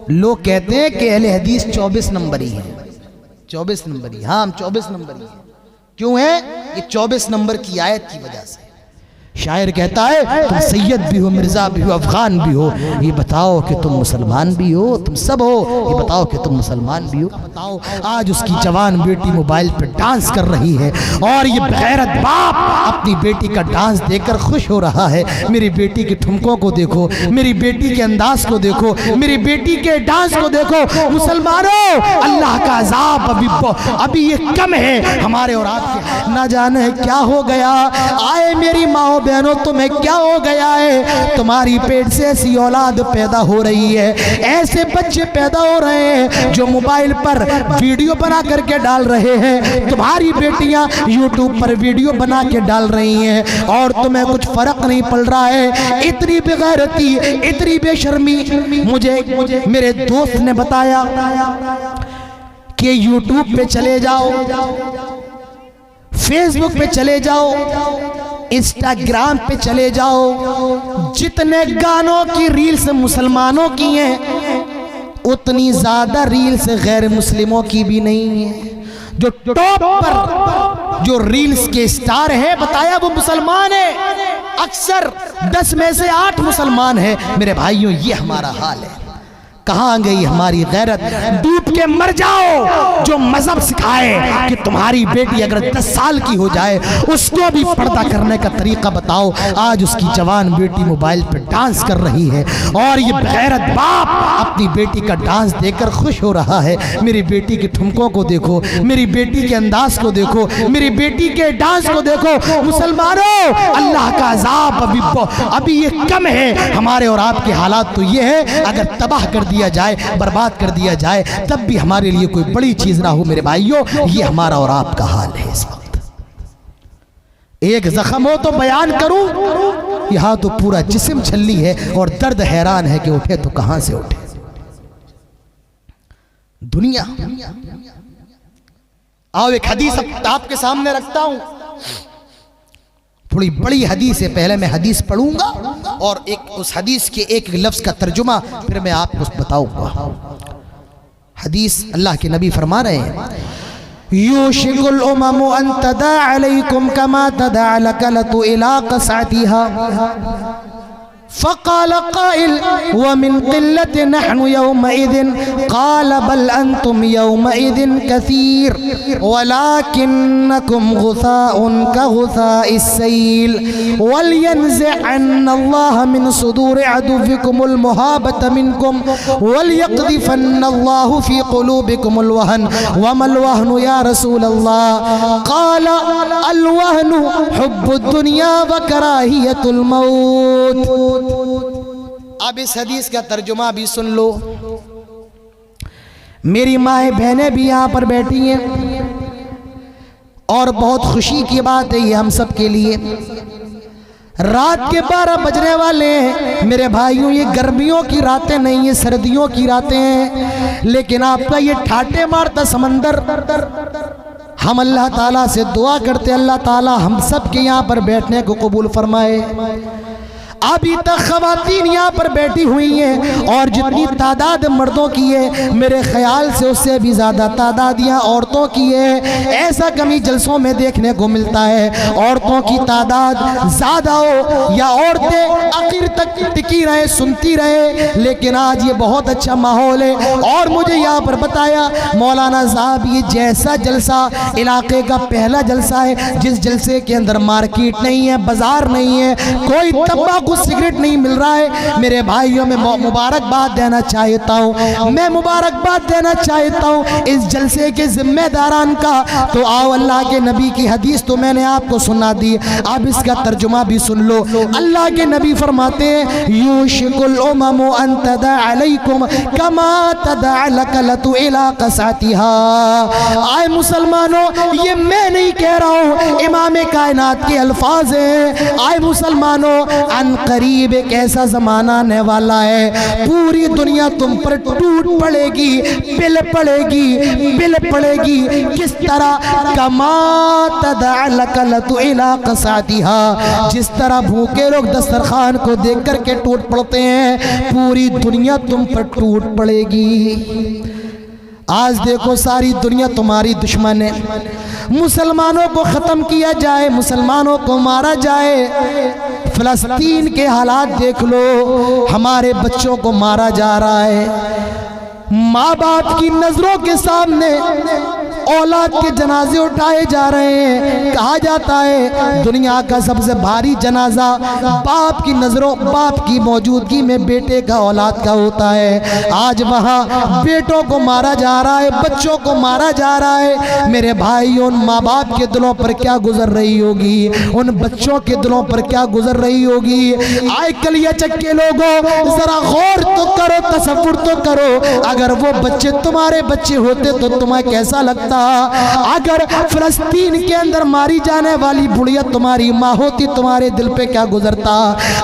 لوگ کہتے ہیں کہ اہل حدیث 24 نمبری ہیں، 24 نمبری، ہاں ہم 24 نمبری ہیں۔ کیوں ہے؟ یہ 24 نمبر کی آیت کی وجہ سے۔ شاعر کہتا ہے تم سید بھی ہو، مرزا بھی ہو، افغان بھی ہو، یہ بتاؤ کہ تم مسلمان بھی ہو، تم سب ہو، یہ بتاؤ کہ تم مسلمان بھی ہو۔ بتاؤ آج اس کی جوان بیٹی موبائل پہ ڈانس کر رہی ہے اور یہ بغیرت باپ اپنی بیٹی کا ڈانس دیکھ کر خوش ہو رہا ہے۔ میری بیٹی کے ٹھمکوں کو دیکھو، میری بیٹی کے انداز کو دیکھو، میری بیٹی کے ڈانس کو دیکھو۔ مسلمانوں، اللہ کا عذاب ابھی یہ کم ہے ہمارے اور آپ کے۔ نہ جانے کیا ہو گیا، آئے میری ماں بہنوں تمہیں کیا ہو گیا ہے؟ تمہاری پیٹ سے ایسی اولاد پیدا ہو رہی ہے، ایسے بچے پیدا ہو رہے ہیں جو موبائل پر ویڈیو بنا کر کے ڈال رہے ہیں۔ تمہاری بیٹیاں یوٹیوب پر ویڈیو بنا کے ڈال رہی ہیں اور تمہیں کچھ فرق نہیں پڑ رہا ہے۔ اتنی بغیرتی، اتنی بے شرمی۔ مجھے میرے دوست نے بتایا کہ یوٹیوب پہ چلے جاؤ، فیس بک پہ چلے جاؤ، انسٹاگرام پہ چلے جاؤ، جتنے گانوں کی ریلز مسلمانوں کی ہیں اتنی زیادہ ریلز غیر مسلموں کی بھی نہیں ہیں۔ جو ٹاپ پر جو ریلز کے سٹار ہیں بتایا وہ مسلمان ہیں، اکثر 10 میں سے 8 مسلمان ہیں۔ میرے بھائیوں یہ ہمارا حال ہے۔ کہاں گئی ہماری غیرت؟ ڈوب کے مر جاؤ۔ جو مذہب سکھائے کہ تمہاری بیٹی اگر 10 سال کی ہو جائے اس کو بھی پردہ کرنے کا طریقہ بتاؤ، آج اس کی جوان بیٹی موبائل پہ ڈانس کر رہی ہے اور یہ بغیرت باپ اپنی بیٹی کا ڈانس دیکھ کر خوش ہو رہا ہے۔ میری بیٹی کے ٹھمکوں کو دیکھو، میری بیٹی کے انداز کو دیکھو، میری بیٹی کے ڈانس کو دیکھو۔ مسلمانوں، اللہ کا عذاب ابھی یہ کم ہے ہمارے اور آپ کے حالات تو یہ ہے اگر تباہ کر دیا جائے، برباد کر دیا جائے تب بھی ہمارے لیے کوئی بڑی چیز نہ ہو۔ میرے بھائیوں یہ ہمارا اور آپ کا حال ہے اس وقت۔ ایک زخم ہو تو بیان کروں، یہاں تو پورا جسم چھلی ہے اور درد حیران ہے کہ اٹھے تو کہاں سے اٹھے۔ دنیا، آؤ ایک حدیث آپ کے سامنے رکھتا ہوں، تھوڑی بڑی حدیث ہے۔ پہلے میں حدیث پڑھوں گا اور اس حدیث کے ایک لفظ کا ترجمہ پھر میں آپ کو بتاؤں گا۔ حدیث اللہ کے نبی فرما رہے ہیں یوشک الامم ان تدع علیکم کما تدع لکلۃ الی قصعتها فقال قائل ومن قلة نحن يومئذ قال بل أنتم يومئذ كثير ولكنكم غثاء كغثاء السيل ولينزعن الله من صدور عدوكم المهابة منكم وليقذفن الله في قلوبكم الوهن وما الوهن يا رسول الله قال الوهن حب الدنيا وكراهية الموت۔ اب اس حدیث کا ترجمہ بھی سن لو۔ میری مائیں بہنیں بھی یہاں پر بیٹھی ہیں اور بہت خوشی کی بات ہے یہ ہم سب کے لیے۔ رات کے 12 بجنے والے ہیں میرے بھائیوں، یہ گرمیوں کی راتیں نہیں، یہ سردیوں کی راتیں ہیں، لیکن آپ کا یہ ٹھاٹے مارتا سمندر، ہم اللہ تعالیٰ سے دعا کرتے اللہ تعالیٰ ہم سب کے یہاں پر بیٹھنے کو قبول فرمائے۔ ابھی تک خواتین یہاں پر بیٹھی ہوئی ہیں اور جتنی تعداد مردوں کی ہے میرے خیال سے اس سے بھی زیادہ تعداد یہاں عورتوں کی ہے۔ ایسا کمی جلسوں میں دیکھنے کو ملتا ہے، عورتوں کی تعداد زیادہ ہو یا عورتیں آخر تک ٹکی رہے سنتی رہے، لیکن آج یہ بہت اچھا ماحول ہے۔ اور مجھے یہاں پر بتایا مولانا صاحب یہ جیسا جلسہ علاقے کا پہلا جلسہ ہے جس جلسے کے اندر مارکیٹ نہیں ہے، بازار نہیں ہے، کوئی تمباکو سگریٹ نہیں مل رہا ہے۔ میرے بھائیوں میں مبارکباد دینا چاہتا ہوں، میں مبارکباد دینا چاہتا ہوں اس جلسے کے ذمہ داران کا۔ تو آؤ اللہ کے نبی کی حدیث تو میں نے آپ کو سنا دی، اب اس کا ترجمہ بھی سن لو۔ اللہ کے نبی فرماتے ہیں یوشک الامم ان تدع علیکم کما تدع لکلۃ الی قصعتها۔ آئے مسلمانوں، یہ میں نہیں کہہ رہا ہوں، امام کائنات کے الفاظ ہیں۔ آئے مسلمانوں، ان قریب ایک ایسا زمانہ آنے والا ہے پوری دنیا تم پر ٹوٹ پڑے گی، پل پڑے گی، پل پڑے گی۔ کس طرح؟ کما تدع الکلۃ الی قصعتها، جس طرح بھوکے لوگ دسترخوان کو دیکھ کر کے ٹوٹ پڑتے ہیں، پوری دنیا تم پر ٹوٹ پڑے گی۔ آج دیکھو ساری دنیا تمہاری دشمن ہے، مسلمانوں کو ختم کیا جائے، مسلمانوں کو مارا جائے۔ فلسطین کے حالات دیکھ لو، ہمارے بچوں کو مارا جا رہا ہے، ماں باپ کی نظروں کے سامنے اولاد کے جنازے اٹھائے جا رہے ہیں۔ کہا جاتا ہے دنیا کا سب سے بھاری جنازہ باپ کی نظروں، باپ کی موجودگی میں بیٹے کا، اولاد کا ہوتا ہے۔ آج وہاں بیٹوں کو مارا جا رہا ہے، بچوں کو مارا جا رہا ہے۔ میرے بھائی، ان ماں باپ کے دلوں پر کیا گزر رہی ہوگی، ان بچوں کے دلوں پر کیا گزر رہی ہوگی۔ آئے کلیہ چکے لوگوں، ذرا غور تو کرو، تصور تو کرو، اگر وہ بچے تمہارے بچے ہوتے تو تمہیں کیسا لگتا؟ اگر فلسطین کے اندر ماری جانے والی بڑھیا تمہاری ماں ہوتی، تمہارے دل پہ کیا گزرتا؟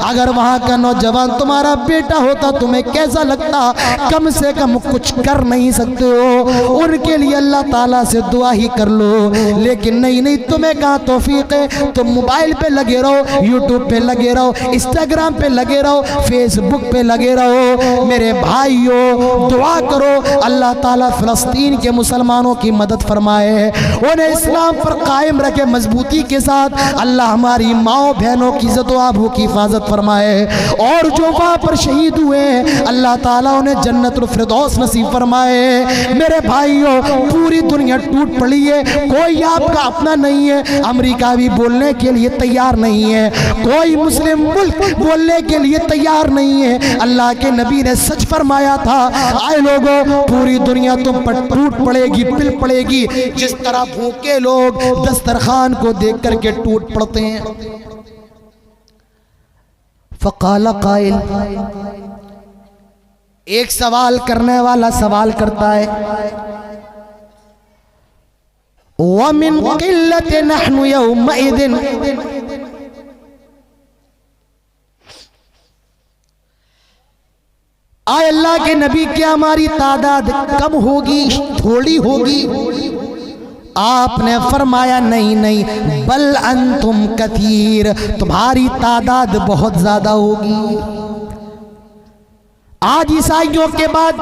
اگر وہاں کا نوجوان تمہارا بیٹا ہوتا، تمہیں کیسا لگتا؟ کم سے کم کچھ کر نہیں سکتے ہو، ان کے لیے اللہ تعالیٰ سے دعا ہی کر لو، لیکن نہیں، تمہیں کہاں توفیق ہے؟ تم موبائل پہ لگے رہو، یوٹیوب پہ لگے رہو، انسٹاگرام پہ لگے رہو، فیس بک پہ لگے رہو۔ میرے بھائیو، دعا کرو اللہ تعالیٰ فلسطین کے مسلمانوں کی مدد فرمائے، انہیں اسلام پر قائم رکھے مضبوطی کے ساتھ۔ اللہ ہماری ماؤں بہنوں کی عزت و آبرو کی حفاظت فرمائے، اور جو وہاں پر شہید ہوئے ہیں اللہ تعالیٰ انہیں جنت الفردوس نصیب فرمائے۔ میرے بھائیوں، پوری دنیا ٹوٹ پڑی ہے، کوئی آپ کا اپنا نہیں ہے۔ امریکہ بھی بولنے کے لیے تیار نہیں ہے، کوئی مسلم ملک بولنے کے لیے تیار نہیں ہے۔ اللہ کے نبی نے سچ فرمایا تھا، آئے لوگوں، پوری دنیا تم پر ٹوٹ پڑے گی، پل پڑے گی، جس طرح بھوکے لوگ دسترخوان کو دیکھ کر کے ٹوٹ پڑتے ہیں۔ فقال قائل، ایک سوال کرنے والا سوال کرتا ہے، وَمِن قِلَّةٍ نَحْنُ يَوْمَئِذٍ، آئے اللہ کے نبی، کیا ہماری تعداد کم ہوگی، تھوڑی ہوگی؟ آپ نے فرمایا نہیں، بل انتم کثیر، تمہاری تعداد بہت زیادہ ہوگی۔ آج عیسائیوں کے بعد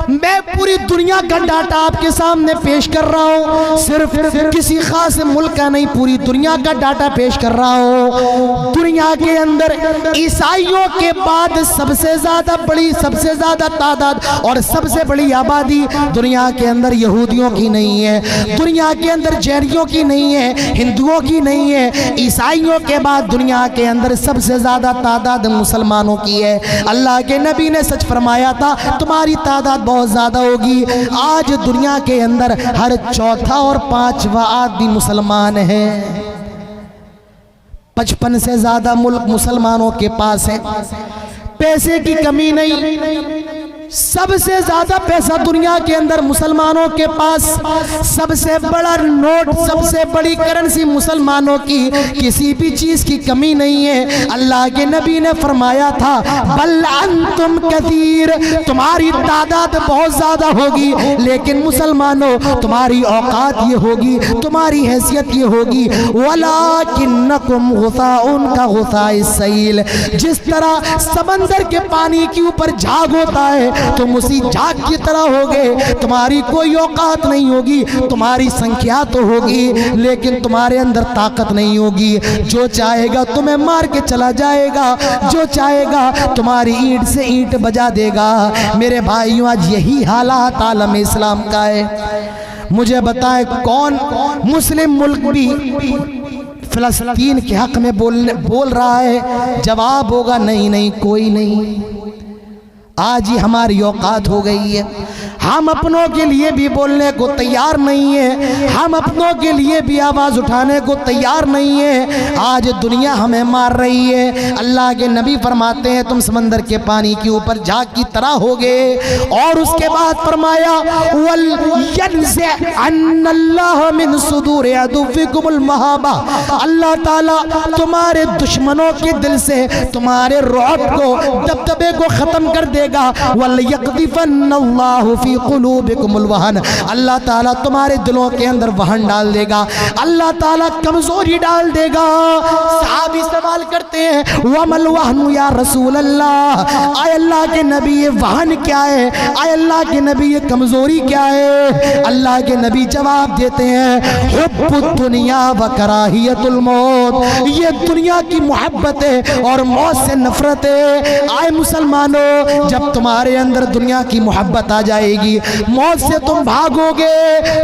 میں پوری دنیا کا ڈاٹا آپ کے سامنے پیش کر رہا ہوں، صرف کسی خاص ملک کا نہیں، پوری دنیا کا ڈاٹا پیش کر رہا ہوں۔ دنیا کے اندر عیسائیوں کے بعد سب سے زیادہ تعداد اور سب سے بڑی آبادی دنیا کے اندر یہودیوں کی نہیں ہے، دنیا کے اندر جینیوں کی نہیں ہے، ہندوؤں کی نہیں ہے۔ عیسائیوں کے بعد دنیا کے اندر سب سے زیادہ تعداد مسلمانوں کی ہے۔ اللہ کے نبی نے سچ فرمایا تھا، تمہاری تعداد بہت زیادہ ہوگی۔ آج دنیا کے اندر ہر چوتھا اور پانچواں آدمی مسلمان ہے، 55 سے زیادہ ملک مسلمانوں کے پاس ہیں، پیسے کی کمی نہیں، سب سے زیادہ پیسہ دنیا کے اندر مسلمانوں کے پاس، سب سے بڑا نوٹ، سب سے بڑی کرنسی مسلمانوں کی، کسی بھی چیز کی کمی نہیں ہے۔ اللہ کے نبی نے فرمایا تھا، بل انتم کثیر، تمہاری تعداد بہت زیادہ ہوگی، لیکن مسلمانوں تمہاری اوقات یہ ہوگی، تمہاری حیثیت یہ ہوگی، ولکنکم غثاء کا غثاء السیل، جس طرح سمندر کے پانی کے اوپر جھاگ ہوتا ہے تم اسی جھاگ کی طرح ہوگے، تمہاری کوئی اوقات نہیں ہوگی، تمہاری سنکھیا تو ہوگی لیکن تمہارے اندر طاقت نہیں ہوگی۔ جو چاہے گا تمہیں مار کے چلا جائے گا، جو چاہے گا تمہاری اینٹ سے اینٹ بجا دے گا۔ میرے بھائیوں، آج یہی حالات عالم اسلام کا ہے۔ مجھے بتائیں کون مسلم ملک بھی فلسطین کے حق میں بول رہا ہے؟ جواب ہوگا نہیں، کوئی نہیں۔ آج ہی ہماری اوقات ہو گئی ہے، ہم اپنوں کے لیے بھی بولنے کو تیار نہیں ہیں، ہم اپنوں کے لیے بھی آواز اٹھانے کو تیار نہیں ہیں۔ آج دنیا ہمیں مار رہی ہے۔ اللہ کے نبی فرماتے ہیں تم سمندر کے پانی کے اوپر جھاگ کی طرح ہوگے، اور اس کے بعد فرمایا وَلْيَنْزِعَنَّ اللَّهُ مِنْ صُدُورِ عَدُوِّكُمُ الْمَهَابَةَ، اللہ تعالیٰ تمہارے دشمنوں کے دل سے تمہارے رعب کو، دبدبے کو ختم کر دے گا۔ وَلْيَقْذِفَنَّ اللَّهُ فِي قُلُوبِكُمُ الْوَهْنَ، اللہ تعالیٰ تمہارے دلوں کے اندر وہن ڈال دے گا، اللہ تعالیٰ کمزوری ڈال دے گا۔ صحابی سوال کرتے ہیں وَمَا الْوَهْنُ یا رسول اللہ، اے اللہ کے نبی یہ وہن کیا ہے، اے اللہ کے نبی یہ کمزوری کیا ہے؟ اللہ کے نبی جواب دیتے ہیں حب الدنیا و کراہیت الموت، یہ دنیا کی محبت ہے اور موت سے نفرت ہے۔ آئے مسلمانوں، جب تمہارے اندر دنیا کی محبت آ جائے گی، موت سے تم بھاگو گے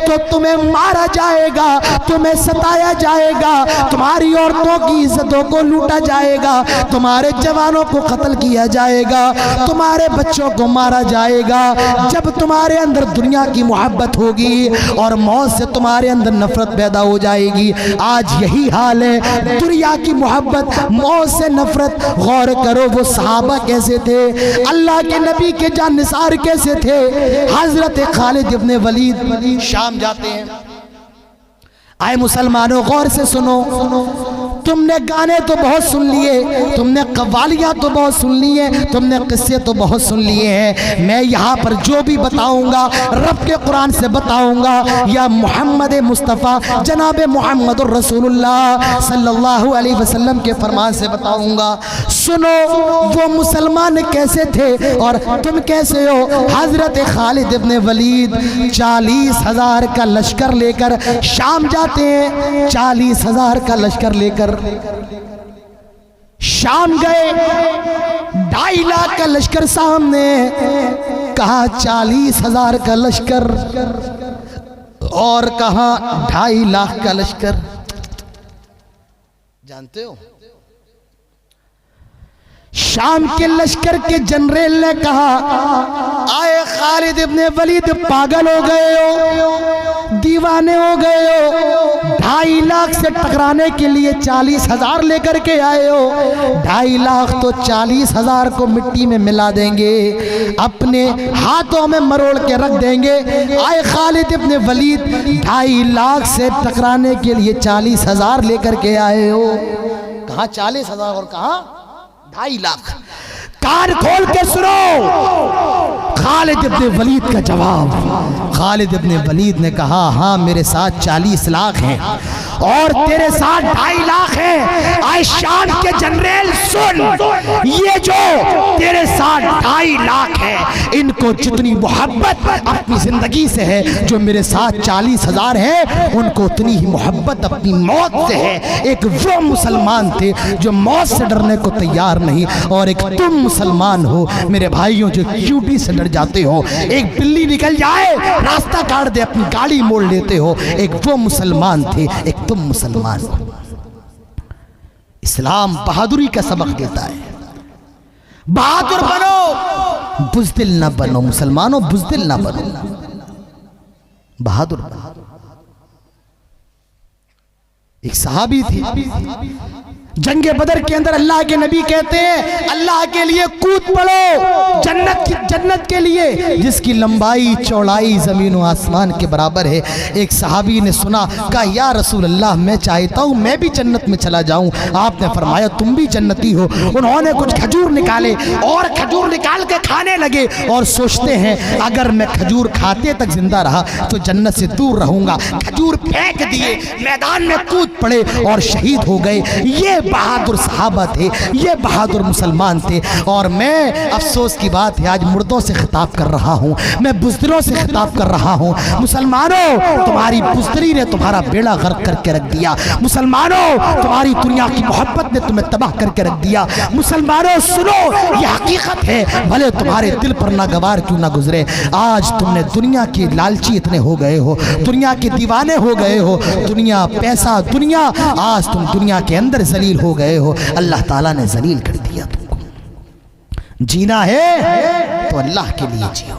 تو تمہیں مارا جائے گا، تمہیں ستایا جائے گا، تمہاری عورتوں کی عزتوں کو لوٹا جائے گا، تمہارے جوانوں کو قتل کیا جائے گا، تمہارے بچوں کو مارا جائے گا۔ جب تمہارے اندر دنیا کی محبت ہوگی اور موت سے تمہارے اندر نفرت پیدا ہو جائے گی۔ آج یہی حال ہے، دنیا کی محبت، موت سے نفرت۔ غور کرو وہ صحابہ کیسے تھے، اللہ کے نبی کے جان نثار کیسے تھے۔ حضرت خالد ابن ولید شام جاتے ہیں۔ آئے مسلمانوں غور سے سنو، تم نے گانے تو بہت سن لیے، تم نے قوالیاں تو بہت سن لیے، تم نے قصے تو بہت سن لیے ہیں۔ میں یہاں پر جو بھی بتاؤں گا رب کے قرآن سے بتاؤں گا یا محمد مصطفیٰ جناب محمد الرسول اللہ صلی اللہ علیہ وسلم کے فرمان سے بتاؤں گا۔ سنو وہ مسلمان کیسے تھے اور تم کیسے ہو۔ حضرت خالد ابن ولید 40,000 کا لشکر لے کر شام جاتے ہیں، 40,000 کا لشکر لے کر شام گئے۔ 2.5 لاکھ کا لشکر سامنے، کہا 40,000 کا لشکر اور کہا 2.5 لاکھ کا لشکر۔ جانتے ہو شام کے لشکر کے جنرل نے کہا آئے خالد ابن ولید پاگل ہو گئے ہو، دیوانے ہو گئے ہو، 2.5 لاکھ سے ٹکرانے کے لیے 40,000 لے کر کے آئے ہو۔ 2.5 لاکھ تو 40,000 کو مٹی میں ملا دیں گے، اپنے ہاتھوں میں مروڑ کے رکھ دیں گے۔ آئے خالد ابن ولید 2.5 لاکھ سے ٹکرانے کے لیے 40,000 لے کر کے آئے ہو۔ کہاں 40,000 اور کہاں 2.5 لاکھ۔ کان کھول کے سنو خالد ابن ولید کا جواب۔ خالد ابن ولید نے کہا ہاں میرے ساتھ 40 لاکھ ہیں اور تیرے ساتھ 2.5 لاکھ ہیں۔ آئے شام کے جنرل سن، یہ جو تیرے ساتھ 2.5 لاکھ ہیں ان کو جتنی محبت اپنی زندگی سے ہے جو میرے ساتھ 40,000 ہیں ان کو اتنی ہی محبت اپنی موت سے ہے۔ ایک وہ مسلمان تھے جو موت سے ڈرنے کو تیار نہیں، اور ایک تم مسلمان ہو میرے بھائیوں جو چیونٹی سے ڈر جاتے ہو، ایک بلی نکل جائے راستہ کاٹ دے اپنی گاڑی موڑ لیتے ہو۔ ایک وہ مسلمان تھے، ایک تم مسلمان ہو۔ اسلام بہادری کا سبق دیتا ہے، بہادر بنو، بزدل نہ بنو۔ مسلمانوں بزدل نہ بنو، بہادر بنو۔ ایک صحابی تھی جنگ بدر کے اندر، اللہ کے نبی کہتے ہیں اللہ کے لیے کود پڑو جنت کے لیے جس کی لمبائی چوڑائی زمین و آسمان کے برابر ہے۔ ایک صحابی نے سنا، کہا یا رسول اللہ میں چاہتا ہوں میں بھی جنت میں چلا جاؤں۔ آپ نے فرمایا تم بھی جنتی ہو۔ انہوں نے کچھ کھجور نکالے اور کھجور نکال کے کھانے لگے اور سوچتے ہیں اگر میں کھجور کھاتے تک زندہ رہا تو جنت سے دور رہوں گا۔ کھجور پھینک دیے، میدان میں کود پڑے اور شہید ہو گئے۔ یہ بہادر صحابہ تھے، یہ بہادر مسلمان تھے۔ اور میں افسوس کی بات ہے آج مردوں سے خطاب کر رہا ہوں، میں بزدلوں سے خطاب کر رہا ہوں۔ مسلمانوں تمہاری بزدلی نے تمہارا بیڑا غرق کر کے رکھ دیا۔ مسلمانوں تمہاری دنیا کی محبت نے تمہیں تباہ کر کے رکھ دیا۔ مسلمانوں سنو یہ حقیقت ہے، بھلے تمہارے دل پر ناگوار کیوں نہ گزرے۔ آج تم نے دنیا کی لالچی اتنے ہو گئے ہو، دنیا کے دیوانے ہو گئے ہو، دنیا پیسہ دنیا، آج تم دنیا کے اندر ذلیل ہو گئے ہو۔ اللہ تعالیٰ نے ذلیل کر دیا تم کو۔ جینا ہے تو اللہ کے لیے جیو۔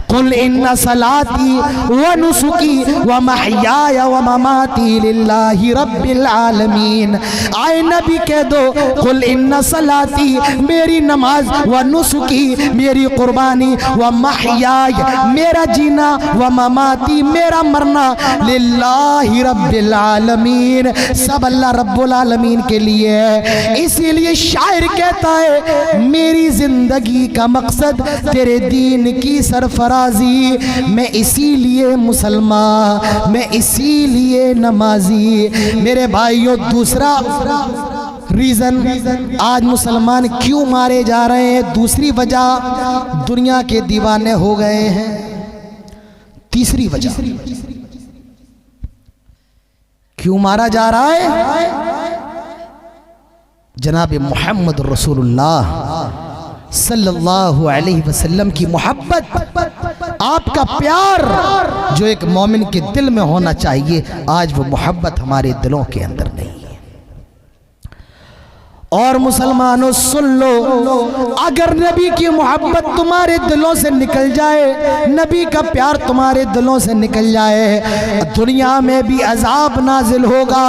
قل ان صلاتی و نسکی و محیای و مماتی للہ رب العالمین۔ آئے نبی کہہ دو قل ان صلاتی میری نماز، و نسکی میری قربانی، و محیای میرا جینا، و مماتی میرا مرنا، للہ رب العالمین سب اللہ رب العالمین کے لیے ہے۔ اسی لیے شاعر کہتا ہے میری زندگی کا مقصد تیرے دین کی سرفرازی، میں اسی لیے مسلمان، میں اسی لیے نمازی۔ میرے بھائیوں دوسرا ریزن آج مسلمان کیوں مارے جا رہے ہیں، دوسری وجہ دنیا کے دیوانے ہو گئے ہیں۔ تیسری وجہ کیوں مارا جا رہا ہے، جناب محمد رسول اللہ صلی اللہ علیہ وسلم کی محبت، آپ کا پیار جو ایک مومن کے دل میں ہونا چاہیے، آج وہ محبت ہمارے دلوں کے اندر نہیں ہے۔ اور مسلمانوں سن لو، اگر نبی کی محبت تمہارے دلوں سے نکل جائے، نبی کا پیار تمہارے دلوں سے نکل جائے، دنیا میں بھی عذاب نازل ہوگا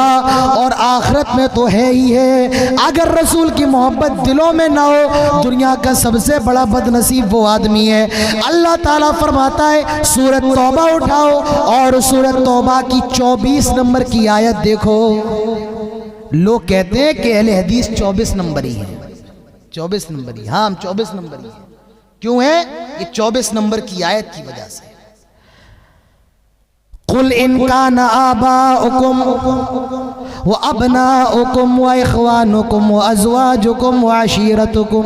اور آخرت میں تو ہے ہی ہے۔ اگر رسول کی محبت دلوں میں نہ ہو، دنیا کا سب سے بڑا بد نصیب وہ آدمی ہے۔ اللہ تعالیٰ فرماتا ہے سورۃ توبہ اٹھاؤ اور سورۃ توبہ کی 24 نمبر کی آیت دیکھو۔ لوگ کہتے ہیں کہ اہل حدیث 24 نمبری ہیں، 24 نمبری، ہاں ہم 24 نمبری ہیں۔ کیوں ہے؟ یہ 24 نمبر کی آیت کی وجہ سے۔ قُلْ إِنْ كَانَ آبَاؤُكُمْ وَأَبْنَاؤُكُمْ وَإِخْوَانُكُمْ وَأَزْوَاجُكُمْ وَعَشِيرَتُكُمْ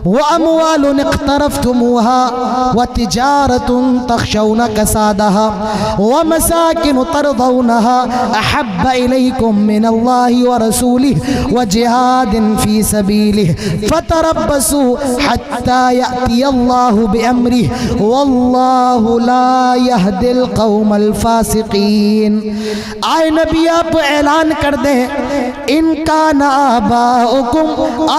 وَأَمْوَالٌ اقْتَرَفْتُمُوهَا وَتِجَارَةٌ تَخْشَوْنَ كَسَادَهَا وَمَسَاكِنُ تَرْضَوْنَهَا أَحَبَّ إِلَيْكُمْ مِنَ اللَّهِ وَرَسُولِهِ وَجِهَادٍ فِي سَبِيلِهِ فَتَرَبَّصُوا حَتَّى يَأْتِيَ اللَّهُ بِأَمْرِهِ وَاللَّهُ لَا يَهْدِي الْقَوْمَ الْفَاسِقِينَ۔ آئے نبی آپ اعلان کر دیں، ان کان آباؤکم،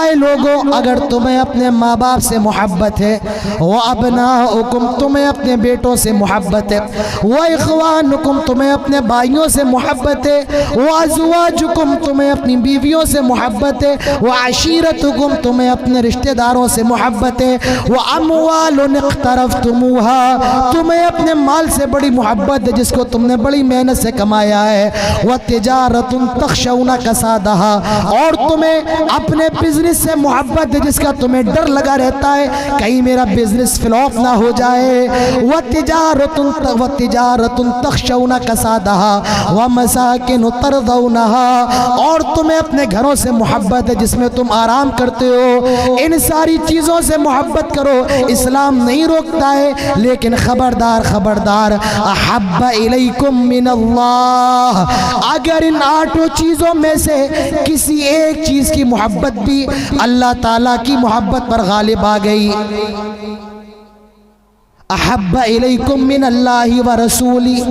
آئے لوگوں اگر تمہیں اپنے ماں باپ سے محبت ہے، وَأَبْنَاؤُكُمْ تمہیں اپنے بیٹوں سے محبت ہے، وَإِخْوَانُكُمْ تمہیں اپنے بھائیوں سے محبت ہے، وَأَزْوَاجُكُمْ تمہیں اپنی بیویوں سے محبت ہے، وَعَشِيرَتُكُمْ تمہیں اپنے رشتہ داروں سے محبت ہے، وَأَمْوَالٌ اقْتَرَفْتُمُوهَا تمہیں اپنے مال سے بڑی محبت ہے جس کو تم نے بڑی محنت سے کمایا ہے، وَتِجَارَةٌ تَخْشَوْنَ كَسَادَهَا اور تمہیں اپنے بزنس سے محبت ہے جس کا تمہیں ڈر لگا رہتا ہے کہیں میرا بزنس فلاپ نہ ہو جائے، وَتِجَارَةٌ تَخْشَوْنَ كَسَادَهَا وَمَسَاكِنُ تَرْضَوْنَهَا اور تمہیں اپنے گھروں سے محبت ہے جس میں تم آرام کرتے ہو۔ ان ساری چیزوں سے محبت کرو، اسلام نہیں روکتا ہے، لیکن خبردار خبردار، احب الیکم من اللہ، اگر ان 8 چیزوں میں سے کسی ایک چیز کی محبت بھی اللہ تعالیٰ کی محبت پر غالب آ گئی، احب الیکم من اللہ و رسولی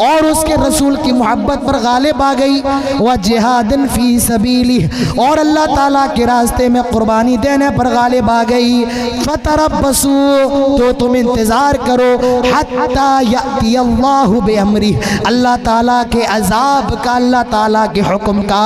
اور اس کے رسول کی محبت پر غالب آ گئی، وجہاد فی سبیلہ اور اللہ تعالیٰ کے راستے میں قربانی دینے پر غالب آ گئی، فتربصوا تو تم انتظار کرو، حتی یأتی اللہ بامرہ اللہ تعالیٰ کے عذاب کا، اللہ تعالیٰ کے حکم کا،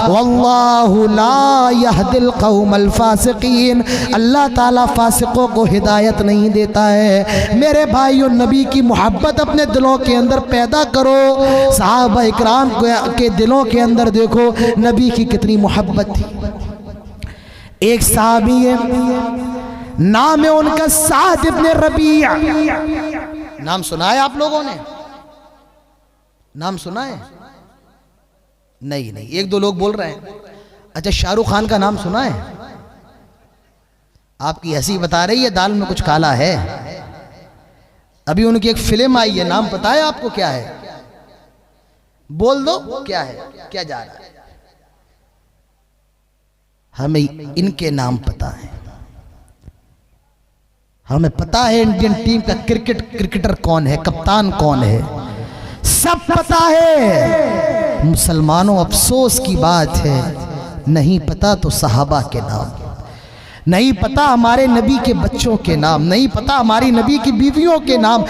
واللہ لا یہدی القوم الفاسقین اللہ تعالیٰ فاسقوں کو ہدایت نہیں دیتا ہے۔ میرے بھائیوں نبی کی محبت اپنے دلوں کے اندر پیدا کرو۔ صحابہ اکرام کے دلوں کے اندر دیکھو نبی کی کتنی محبت تھی۔ ایک صحابی ہے نام ہے ان کا سعد ابن ربیع، نام سنا ہے آپ لوگوں نے؟ نام سنا ہے؟ نہیں، ایک دو لوگ بول رہے ہیں۔ اچھا شاہ رخ خان کا نام سنا ہے؟ آپ کی ہنسی بتا رہی ہے دال میں کچھ کالا ہے۔ ابھی ان کی ایک فلم آئی ہے، نام پتہ ہے آپ کو کیا ہے؟ بول دو کیا ہے، کیا جا رہا ہے؟ ہمیں ان کے نام پتہ ہے، ہمیں پتہ ہے انڈین ٹیم کا کرکٹر کون ہے، کپتان کون ہے، سب پتہ ہے۔ مسلمانوں افسوس کی بات ہے نہیں پتہ تو صحابہ کے نام۔ نہیں پتا ہمارے نبی کے بچوں کے نام، نہیں پتا ہماری نبی کی بیویوں کے نام.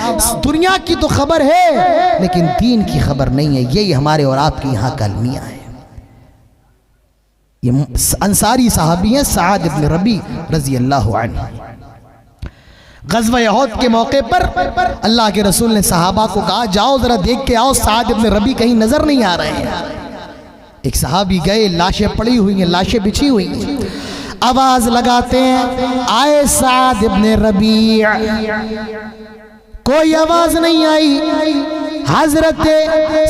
دنیا کی تو خبر ہے لیکن دین کی خبر نہیں ہے. یہی ہمارے اور آپ کے یہاں کا المیہ ہے. یہ انصاری صحابی ہیں سعد ابن ربی رضی اللہ عنہ. غزوہ احد کے موقع پر اللہ کے رسول نے صحابہ کو کہا جاؤ ذرا دیکھ کے آؤ سعد ابن ربی کہیں نظر نہیں آ رہے ہیں. ایک صحابی گئے، لاشیں پڑی ہوئی ہیں، لاشیں بچھی ہوئی ہیں. آواز لگاتے ہیں آئے سعد ابن ربیع، کوئی آواز نہیں آئی. حضرت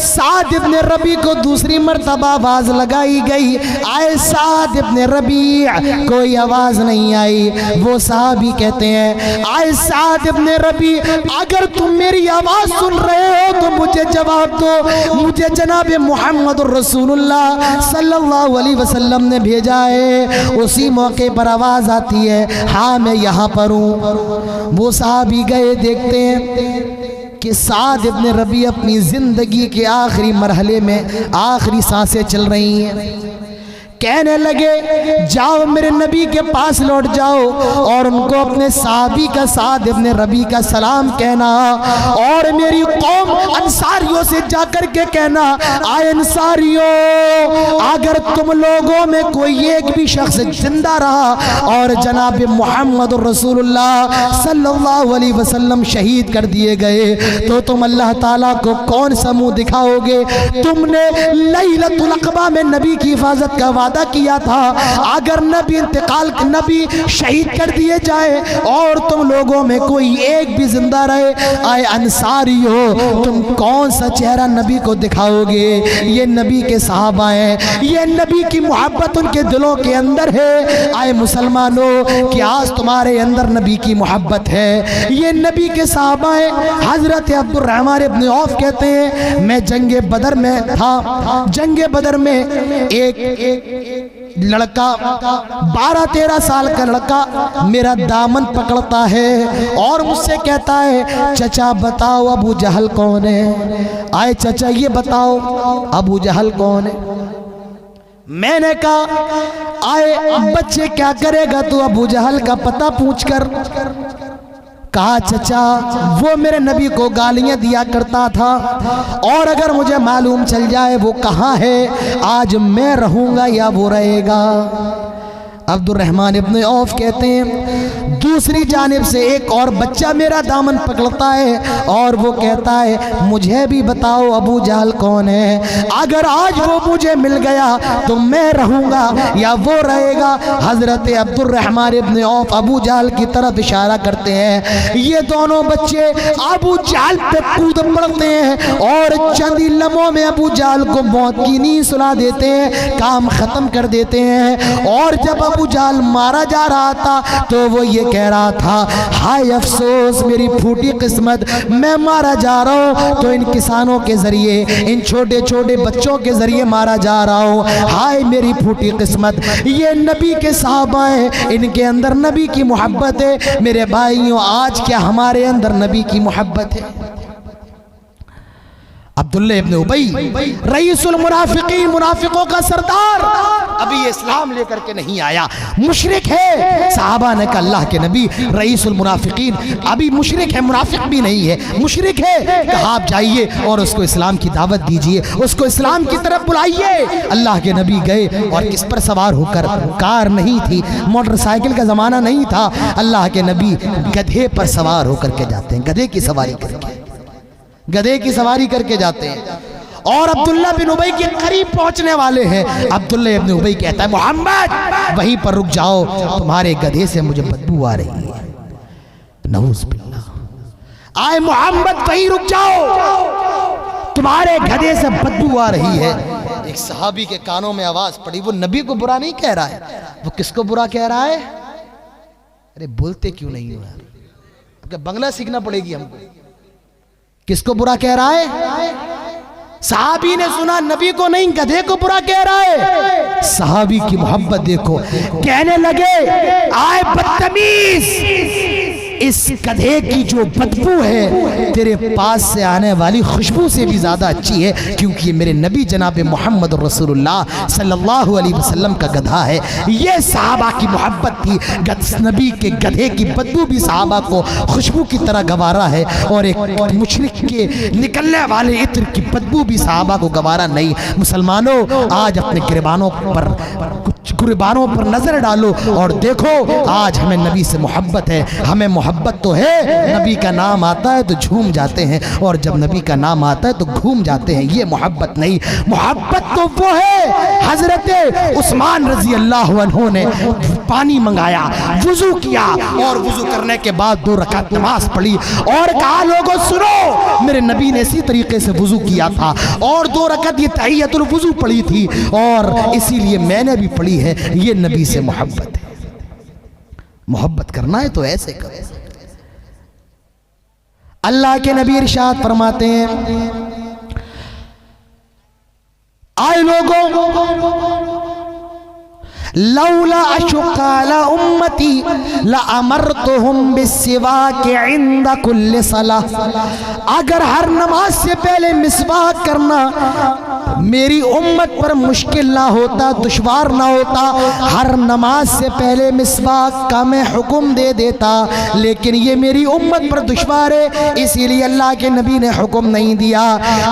سعد ابن ربیع کو دوسری مرتبہ آواز لگائی گئی، آئے سعد ابن ربیع، کوئی آواز نہیں آئی. وہ صحابی کہتے ہیں آئے سعد ابن ربیع، اگر تم میری آواز سن رہے ہو تو مجھے جواب دو، مجھے جناب محمد رسول اللہ صلی اللہ علیہ وسلم نے بھیجا ہے. اسی موقع پر آواز آتی ہے ہاں میں یہاں پر ہوں. وہ صحابی گئے، دیکھتے ہیں کہ سعد ابن ربیع اپنی زندگی کے آخری مرحلے میں آخری سانسیں چل رہی ہیں. کہنے لگے جاؤ میرے نبی کے پاس لوٹ جاؤ اور ان کو اپنے صحابی کا سعد ابن ربیع کا سلام کہنا، اور میری قوم انصاریوں سے جا کر کے کہنا آئے انصاریوں، اگر تم لوگوں میں کوئی ایک بھی شخص زندہ رہا اور جناب محمد رسول اللہ صلی اللہ علیہ وسلم شہید کر دیے گئے تو تم اللہ تعالیٰ کو کون سا منہ دکھاؤ گے؟ تم نے لیلۃ العقبہ میں نبی کی حفاظت کا وعدہ کیا تھا، اگر نبی شہید کر دیے جائے اور تم لوگوں میں کوئی ایک بھی زندہ رہے، آئے انصاریو تم کون سا چہرہ نبی کو دکھاؤ گے؟ یہ نبی کے صحابہ ہیں، یہ نبی کی محبت ان کے دلوں کے اندر ہے. آئے مسلمانوں کہ آج تمہارے اندر نبی کی محبت ہے. یہ نبی کے صحابہ ہیں. حضرت عبد الرحمن ابن عوف کہتے ہیں میں جنگ بدر میں تھا. جنگ بدر میں ایک لڑکا 12-13 سال کا لڑکا میرا دامن پکڑتا ہے اور مجھ سے کہتا ہے چچا بتاؤ ابو جہل کون ہے؟ آئے چچا یہ بتاؤ ابو جہل کون ہے؟ میں نے کہا آئے بچے کیا کرے گا تو ابو جہل کا پتہ پوچھ کر. کہا چچا وہ میرے نبی کو گالیاں دیا کرتا تھا اور اگر مجھے معلوم چل جائے وہ کہاں ہے آج میں رہوں گا یا وہ رہے گا. عبد الرحمن ابن عوف کہتے ہیں دوسری جانب سے ایک اور بچہ میرا دامن پکڑتا ہے اور وہ کہتا ہے مجھے بھی بتاؤ ابو جہل کون ہے؟ اگر آج وہ مجھے مل گیا تو میں رہوں گا یا وہ رہے گا. حضرت عبد الرحمن ابن عوف ابو جہل کی طرف اشارہ کرتے ہیں. یہ دونوں بچے ابو جہل پہ کود پڑتے ہیں اور چند ہی لمحوں میں ابو جہل کو موت کی نیند سلا دیتے ہیں، کام ختم کر دیتے ہیں. اور جب ابو جہل مارا جا رہا تھا تو وہ یہ کہہ رہا تھا ہائے افسوس میری پھوٹی قسمت، میں مارا جا رہا ہوں تو ان کسانوں کے ذریعے، ان چھوٹے چھوٹے بچوں کے ذریعے مارا جا رہا ہوں، ہائے میری پھوٹی قسمت. یہ نبی کے صحابہ ہیں، ان کے اندر نبی کی محبت ہے. میرے بھائیوں آج کیا ہمارے اندر نبی کی محبت ہے؟ عبداللہ ابن ابی رئیس المنافقین، منافقوں کا سردار، ابھی یہ اسلام لے کر کے نہیں آیا، مشرک ہے. صحابہ نے کہا اللہ کے نبی رئیس المنافقین ابھی مشرک ہے، منافق بھی نہیں ہے، مشرک ہے. کہا آپ جائیے اور اس کو اسلام کی دعوت دیجئے، اس کو اسلام کی طرف بلائیے. اللہ کے نبی گئے اور کس پر سوار ہو کر؟ کار نہیں تھی، موٹر سائیکل کا زمانہ نہیں تھا. اللہ کے نبی گدھے پر سوار ہو کر کے جاتے ہیں، گدھے کی سواری کر کے، گدھے کی سواری کر کے جاتے ہیں اور عبداللہ بن ابی کے قریب پہنچنے والے ہیں. عبداللہ ابن ابی کہتا ہے محمد وہیں پر رک جاؤ، تمہارے گدھے سے مجھے بدبو آ رہی ہے. نعوذ باللہ. آئے محمد وہیں رک جاؤ، تمہارے گدھے سے بدبو آ رہی ہے. ایک صحابی کے کانوں میں آواز پڑی، وہ نبی کو برا نہیں کہہ رہا ہے، وہ کس کو برا کہہ رہا ہے؟ ارے بولتے کیوں نہیں ہو یار؟ بنگلہ سیکھنا پڑے گی ہم کو. کس کو برا کہہ رہا ہے؟ صحابی نے سنا نبی کو نہیں، گدھے کو برا کہہ رہا ہے. صحابی کی محبت دیکھو. کہنے لگے آئے بدتمیز، اس گدھے کی جو بدبو ہے تیرے پاس سے آنے والی خوشبو سے بھی زیادہ اچھی ہے، کیونکہ یہ میرے نبی جناب محمد رسول اللہ صلی اللہ علیہ وسلم کا گدھا ہے۔ یہ صحابہ کی محبت تھی، نبی کے گدھے کی بدبو بھی صحابہ کو خوشبو کی طرح گوارا ہے، اور ایک مشرک کے نکلنے والے عطر کی بدبو بھی صحابہ کو گوارا نہیں۔ مسلمانوں، آج اپنے گریبانوں پر نظر ڈالو اور دیکھو، آج ہمیں نبی سے محبت ہے، ہمیں محبت تو ہے، نبی کا نام آتا ہے تو جھوم جاتے ہیں، اور جب نبی کا نام آتا ہے تو گھوم جاتے ہیں۔ یہ محبت نہیں، محبت تو وہ ہے۔ حضرت عثمان رضی اللہ عنہ نے پانی منگایا، وضو کیا، اور وضو کرنے کے بعد 2 رکعت نماز پڑھی اور کہا لوگوں سنو، میرے نبی نے اسی طریقے سے وضو کیا تھا اور 2 رکعت یہ تحیۃ الوضو پڑھی تھی، اور اسی لیے میں نے بھی پڑھی ہے۔ یہ نبی سے محبت ہے۔ محبت کرنا ہے تو ایسے کرو۔ اللہ کے نبی ارشاد فرماتے ہیں، آئے لوگوں، لولا اشق علی امتی لامرتهم بالسواک عند کل صلاۃ، اگر ہر نماز سے پہلے مسواک کرنا میری امت پر مشکل نہ ہوتا، دشوار نہ ہوتا، ہر نماز سے پہلے مسواک کا میں حکم دے دیتا، لیکن یہ میری امت پر دشوار ہے، اسی لیے اللہ کے نبی نے حکم نہیں دیا۔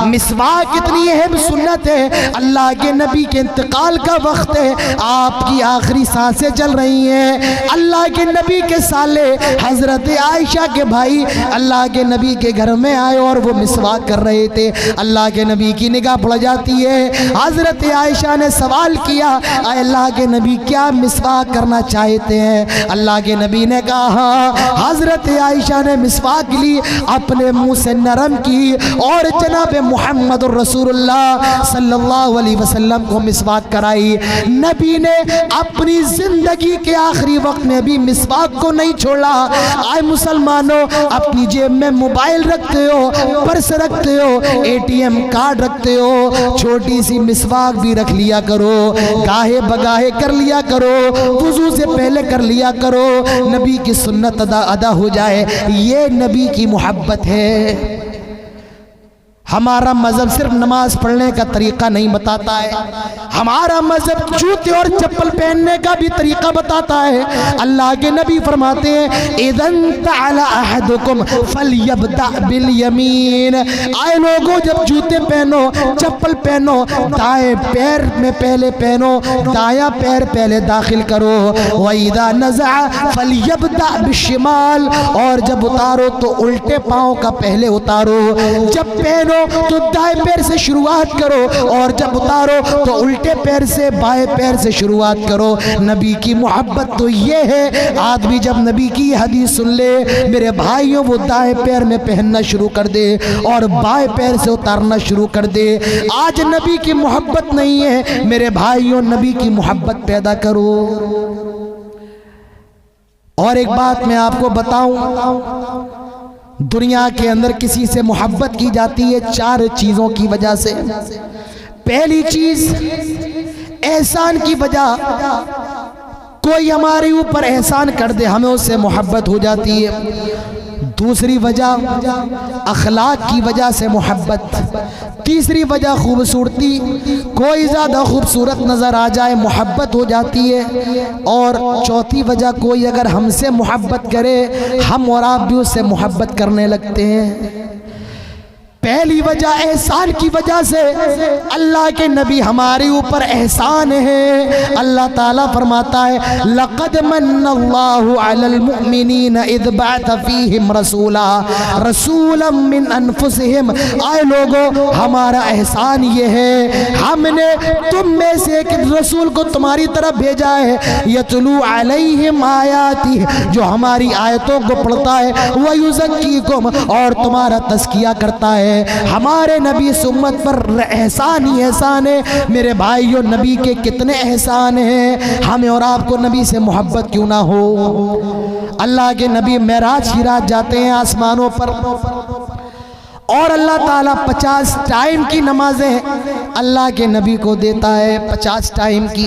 مسواک اتنی اہم سنت ہے، اللہ کے نبی کے انتقال کا وقت ہے، آپ کی آخری سانسیں چل رہی ہیں، اللہ کے نبی کے سالے حضرت عائشہ کے بھائی اللہ کے نبی کے گھر میں آئے اور وہ مسواک کر رہے تھے، اللہ کے نبی کی نگاہ پڑ جاتی ہے۔ حضرت عائشہ نے سوال کیا، اے اللہ کے نبی کیا مسواک کرنا چاہتے ہیں؟ اللہ کے نبی نے کہا ہاں۔ حضرت عائشہ نے مسواک لی، اپنے منہ سے نرم کی، اور جناب محمد رسول اللہ صلی اللہ علیہ وسلم کو مسواک کرائی۔ نبی نے اپنی زندگی کے آخری وقت میں بھی مسواک کو نہیں چھوڑا۔ آئے مسلمانوں، اپنی جیب میں موبائل رکھتے ہو، پرس رکھتے ہو، ATM کارڈ رکھتے ہو، چھوٹی سی مسواک بھی رکھ لیا کرو، گاہے بگاہے کر لیا کرو، وضو سے پہلے کر لیا کرو، نبی کی سنت ادا ہو جائے۔ یہ نبی کی محبت ہے۔ ہمارا مذہب صرف نماز پڑھنے کا طریقہ نہیں بتاتا ہے، ہمارا مذہب جوتے اور چپل پہننے کا بھی طریقہ بتاتا ہے۔ اللہ کے نبی فرماتے ہیں اِذَا انْتَعَلَ أَحَدُكُمْ فَلْيَبْدَأْ بِالْيَمِينِ، آئے لوگوں جب جوتے پہنو، چپل پہنو، دائیں پیر میں پہلے پہنو، دایاں پیر پہلے داخل کرو۔ وَإِذَا نَزَعَ فَلْيَبْدَأْ بِالشِّمَالِ، اور جب اتارو تو الٹے پاؤں کا پہلے اتارو، جب پہنو تو دائیں پیر سے شروعات کرو، اور جب اتارو تو الٹے پیر سے بائیں پیر سے شروعات کرو۔ نبی کی محبت تو یہ ہے، آدمی جب نبی کی حدیث سن لے میرے بھائیوں، وہ دائیں پیر میں پہننا شروع کر دے اور بائیں پیر سے اتارنا شروع کر دے۔ آج نبی کی محبت نہیں ہے میرے بھائیوں، نبی کی محبت پیدا کرو۔ اور ایک بات میں آپ کو بتاؤں، دنیا کے اندر کسی سے محبت کی جاتی ہے 4 چیزوں کی وجہ سے۔ پہلی چیز احسان کی وجہ، کوئی ہمارے اوپر احسان کر دے ہمیں اس سے محبت ہو جاتی ہے۔ دوسری وجہ اخلاق کی وجہ سے محبت۔ تیسری وجہ خوبصورتی، کوئی زیادہ خوبصورت نظر آ جائے محبت ہو جاتی ہے۔ اور چوتھی وجہ کوئی اگر ہم سے محبت کرے ہم اور آپ بھی اس سے محبت کرنے لگتے ہیں۔ پہلی وجہ احسان کی وجہ سے، اللہ کے نبی ہمارے اوپر احسان ہے۔ اللہ تعالیٰ فرماتا ہے لَقَدْ مَنَّ اللَّهُ عَلَى الْمُؤْمِنِينَ إِذْ بَعَثَ فِيهِمْ رَسُولًا مِّنْ أَنفُسِهِمْ، آئے لوگو ہمارا احسان یہ ہے ہم نے تم میں سے ایک رسول کو تمہاری طرف بھیجا ہے، يَتْلُو عَلَيْهِمْ آيَاتِهِ، جو ہماری آیتوں کو پڑھتا ہے، وَيُزَكِّيكُمْ، اور تمہارا تزکیہ کرتا ہے۔ ہمارے نبی اس امت پر احسان ہی احسان ہے۔ میرے بھائیو، نبی کے کتنے احسان ہیں، ہمیں اور آپ کو نبی سے محبت کیوں نہ ہو۔ اللہ کے نبی معراج کی رات جاتے ہیں آسمانوں پر، اور اللہ تعالیٰ 50 ٹائم کی نمازیں اللہ کے نبی کو دیتا ہے، 50 ٹائم کی۔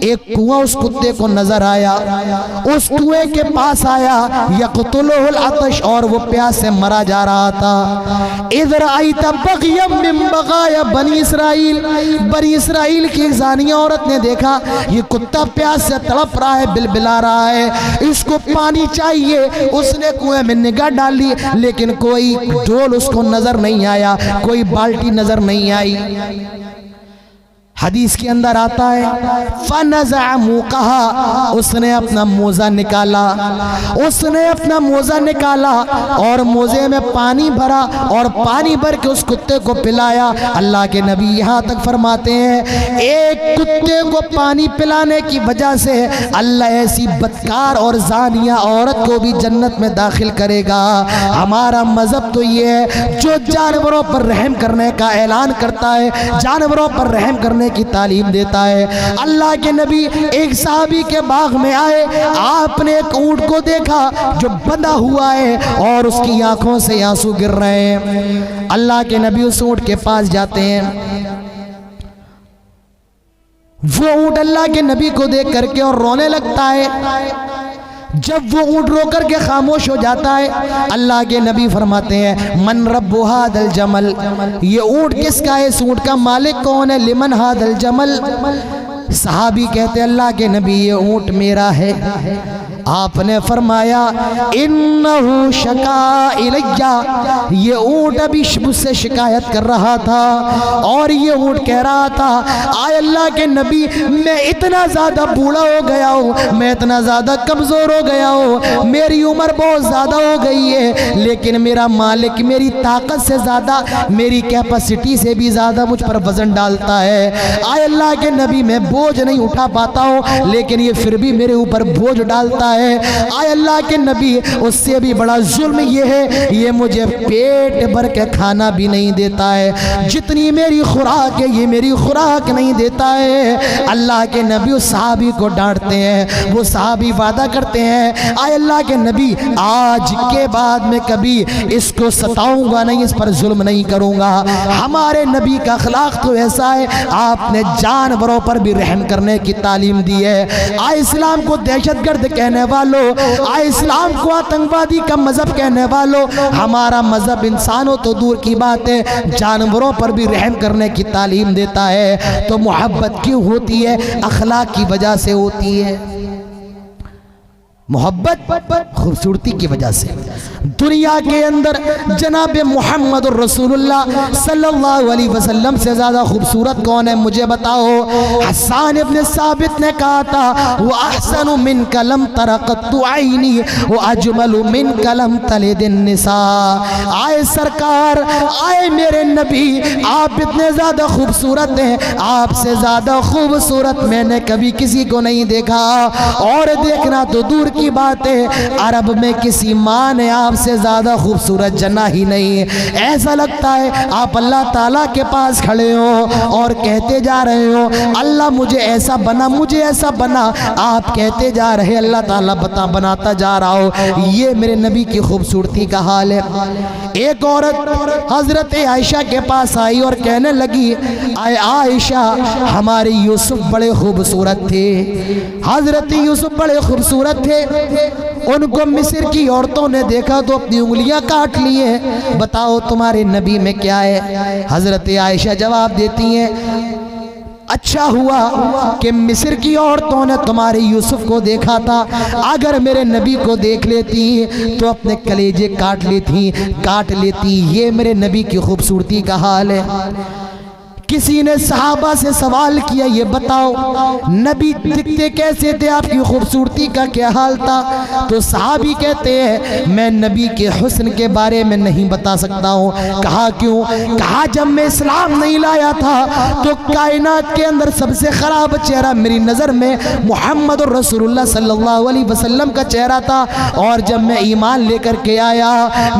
ایک کنواں اس کتے کو نظر آیا، اس کنویں کے پاس آیا، یقتلہ العطش، اور وہ پیاس سے مرا جا رہا تھا۔ اذ رأیت بغیا من بغایا بنی اسرائیل، بنی اسرائیل کی ایک زانیہ عورت نے دیکھا یہ کتا پیاس سے تڑپ رہا ہے، بلبلا رہا ہے، اس کو پانی چاہیے۔ اس نے کنویں میں نگاہ ڈالی لیکن کوئی ڈول اس کو نظر نہیں آیا، کوئی بالٹی نظر نہیں آئی۔ حدیث کے اندر آتا ہے فَنَزَعَ مُوقَهَا، اس نے اپنا موزہ نکالا، اس نے اپنا موزہ نکالا اور موزے میں پانی بھرا اور پانی بھر کے اس کتے کو پلایا۔ اللہ کے نبی یہاں تک فرماتے ہیں ایک کتے کو پانی پلانے کی وجہ سے اللہ ایسی بدکار اور زانیہ عورت کو بھی جنت میں داخل کرے گا۔ ہمارا مذہب تو یہ ہے جو جانوروں پر رحم کرنے کا اعلان کرتا ہے، جانوروں پر رحم کرنے کی تعلیم دیتا ہے۔ اللہ کے نبی ایک صحابی کے باغ میں آئے، آپ نے ایک اونٹ کو دیکھا جو بندھا ہوا ہے اور اس کی آنکھوں سے آنسو گر رہے ہیں۔ اللہ کے نبی اس اونٹ کے پاس جاتے ہیں، وہ اونٹ اللہ کے نبی کو دیکھ کر کے اور رونے لگتا ہے۔ جب وہ اونٹ رو کر کے خاموش ہو جاتا ہے، اللہ کے نبی فرماتے ہیں من رب هذا الجمل، یہ اونٹ کس کا ہے، اس اونٹ کا مالک کون ہے، لمن هذا الجمل۔ صحابی کہتے اللہ کے نبی یہ اونٹ میرا ہے۔ آپ نے فرمایا انہو شکا الیہ، یہ اونٹ ابھی مجھ سے شکایت کر رہا تھا اور یہ اونٹ کہہ رہا تھا آئے اللہ کے نبی میں اتنا زیادہ بوڑھا ہو گیا ہوں، میں اتنا زیادہ کمزور ہو گیا ہوں، میری عمر بہت زیادہ ہو گئی ہے، لیکن میرا مالک میری طاقت سے زیادہ، میری کیپیسٹی سے بھی زیادہ مجھ پر وزن ڈالتا ہے۔ آئے اللہ کے نبی میں بوجھ نہیں اٹھا پاتا ہوں لیکن یہ پھر بھی میرے اوپر بوجھ ڈالتا ہے۔ آئے اللہ کے نبی اس سے بھی بڑا ظلم یہ ہے یہ مجھے پیٹ بھر کے کھانا بھی نہیں دیتا ہے، جتنی میری خوراک ہے یہ میری خوراک نہیں دیتا ہے۔ اللہ کے نبی اس صحابی کو ڈانٹتے ہیں، وہ صحابی وعدہ کرتے ہیں آئے اللہ کے نبی آج کے بعد میں کبھی اس کو ستاؤں گا نہیں، اس پر ظلم نہیں کروں گا۔ ہمارے نبی کا اخلاق تو ایسا ہے، آپ نے جانوروں پر بھی رحم کرنے کی تعلیم دی ہے۔ آئے اسلام کو دہشت گرد کہنے والو، آئے اسلام کو آتنکوادی کا مذہب کہنے والو، ہمارا مذہب انسانوں تو دور کی بات ہے جانوروں پر بھی رحم کرنے کی تعلیم دیتا ہے۔ تو محبت کیوں ہوتی ہے؟ اخلاق کی وجہ سے ہوتی ہے۔ محبت خوبصورتی کی وجہ سے۔ دنیا کے اندر جناب محمد الرسول اللہ صلی اللہ علیہ وسلم سے زیادہ خوبصورت کون ہے مجھے بتاؤ؟ حسان ابن ثابت نے کہا تھا وَأَحْسَنُ مِنْكَ لَمْ تَرَ قَطُّ عَيْنِي وَأَجْمَلُ مِنْكَ لَمْ تَلِدِ النِّسَاء۔ آئے سرکار، آئے میرے نبی، آپ اتنے زیادہ خوبصورت ہیں، آپ سے زیادہ خوبصورت میں نے کبھی کسی کو نہیں دیکھا، اور دیکھنا تو دور کی بات ہے عرب میں کسی ماں نے آپ سے زیادہ خوبصورت جنا ہی نہیں۔ ایسا لگتا ہے آپ اللہ تعالیٰ کے پاس کھڑے ہو اور کہتے جا رہے ہو اللہ مجھے ایسا بنا، مجھے ایسا بنا، آپ کہتے جا رہے اللہ تعالیٰ بناتا جا رہا ہو۔ یہ میرے نبی کی خوبصورتی کا حال ہے۔ ایک عورت حضرت عائشہ کے پاس آئی اور کہنے لگی اے عائشہ ہمارے یوسف بڑے خوبصورت تھے، حضرت یوسف بڑے خوبصورت تھے، ان کو مصر کی عورتوں نے دیکھا تو اپنی انگلیاں کاٹ لیے، بتاؤ تمہارے نبی میں کیا ہے؟ حضرت عائشہ جواب دیتی ہیں اچھا ہوا کہ مصر کی عورتوں نے تمہارے یوسف کو دیکھا تھا، اگر میرے نبی کو دیکھ لیتی تو اپنے کلیجے کاٹ لیتی۔ یہ میرے نبی کی خوبصورتی کا حال ہے۔ کسی نے صحابہ سے سوال کیا یہ بتاؤ نبی دکھتے کیسے تھے، آپ کی خوبصورتی کا کیا حال تھا؟ تو صحابی کہتے ہیں میں نبی کے حسن کے بارے میں نہیں بتا سکتا ہوں۔ کہا کیوں؟ کہا جب میں اسلام نہیں لایا تھا تو کائنات کے اندر سب سے خراب چہرہ میری نظر میں محمد الرسول اللہ صلی اللہ علیہ وسلم کا چہرہ تھا، اور جب میں ایمان لے کر کے آیا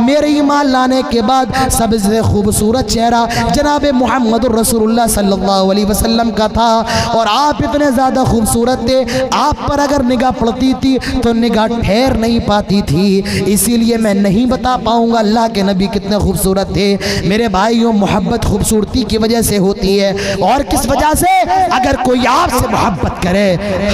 میرے ایمان لانے کے بعد سب سے خوبصورت چہرہ جناب محمد الرسول رسول اللہ صلی اللہ علیہ وسلم کا تھا، اور آپ اتنے زیادہ خوبصورت تھے، آپ پر اگر نگاہ پڑتی تھی تو نگاہ ٹھہر نہیں پاتی تھی، اسی لیے میں نہیں بتا پاؤں گا اللہ کے نبی کتنے خوبصورت تھے۔ میرے بھائیوں، محبت خوبصورتی کی وجہ سے ہوتی ہے، اور کس وجہ سے؟ اگر کوئی آپ سے محبت کرے،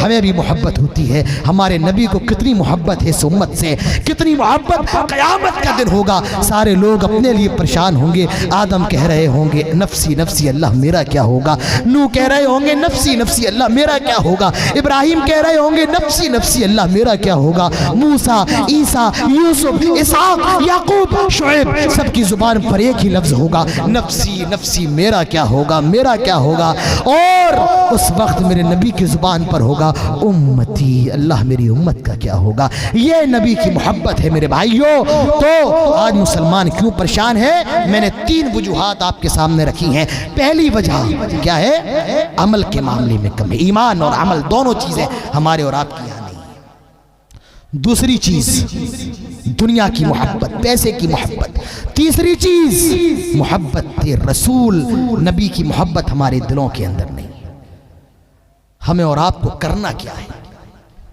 ہمیں بھی محبت ہوتی ہے۔ ہمارے نبی کو کتنی محبت ہے اس امت سے، کتنی محبت! قیامت کا دن ہوگا، سارے لوگ اپنے لیے پریشان ہوں گے۔ آدم کہہ رہے ہوں گے نفسی نفسی اللہ میرا کیا ہوگا، نوح کہہ رہے ہوں گے نفسی نفسی اللہ میرا کیا ہوگا، ابراہیم کہہ رہے ہوں گے نفسی نفسی اللہ میرا کیا ہوگا، موسیٰ، عیسیٰ، یوسف، اسحاق، یعقوب، شعیب، سب کی زبان پر ایک ہی لفظ ہوگا، نفسی نفسی میرا کیا ہوگا، میرا کیا ہوگا۔ اور اس وقت میرے نبی کی زبان پر ہوگا امتی، اللہ میری امت کا کیا ہوگا۔ یہ نبی کی محبت ہے میرے بھائیوں۔ تو آج مسلمان کیوں پریشان ہے؟ میں نے 3 وجوہات آپ کے سامنے رکھی ہیں۔ پہلی وجہ کیا ہے؟ عمل کے معاملے میں کمی، ایمان اور عمل دونوں چیزیں ہمارے اور آپ کی یہاں نہیں ہیں۔ دوسری چیز دنیا کی محبت، پیسے کی محبت۔ تیسری چیز محبت رسول، نبی کی محبت ہمارے دلوں کے اندر نہیں۔ ہمیں اور آپ کو کرنا کیا ہے؟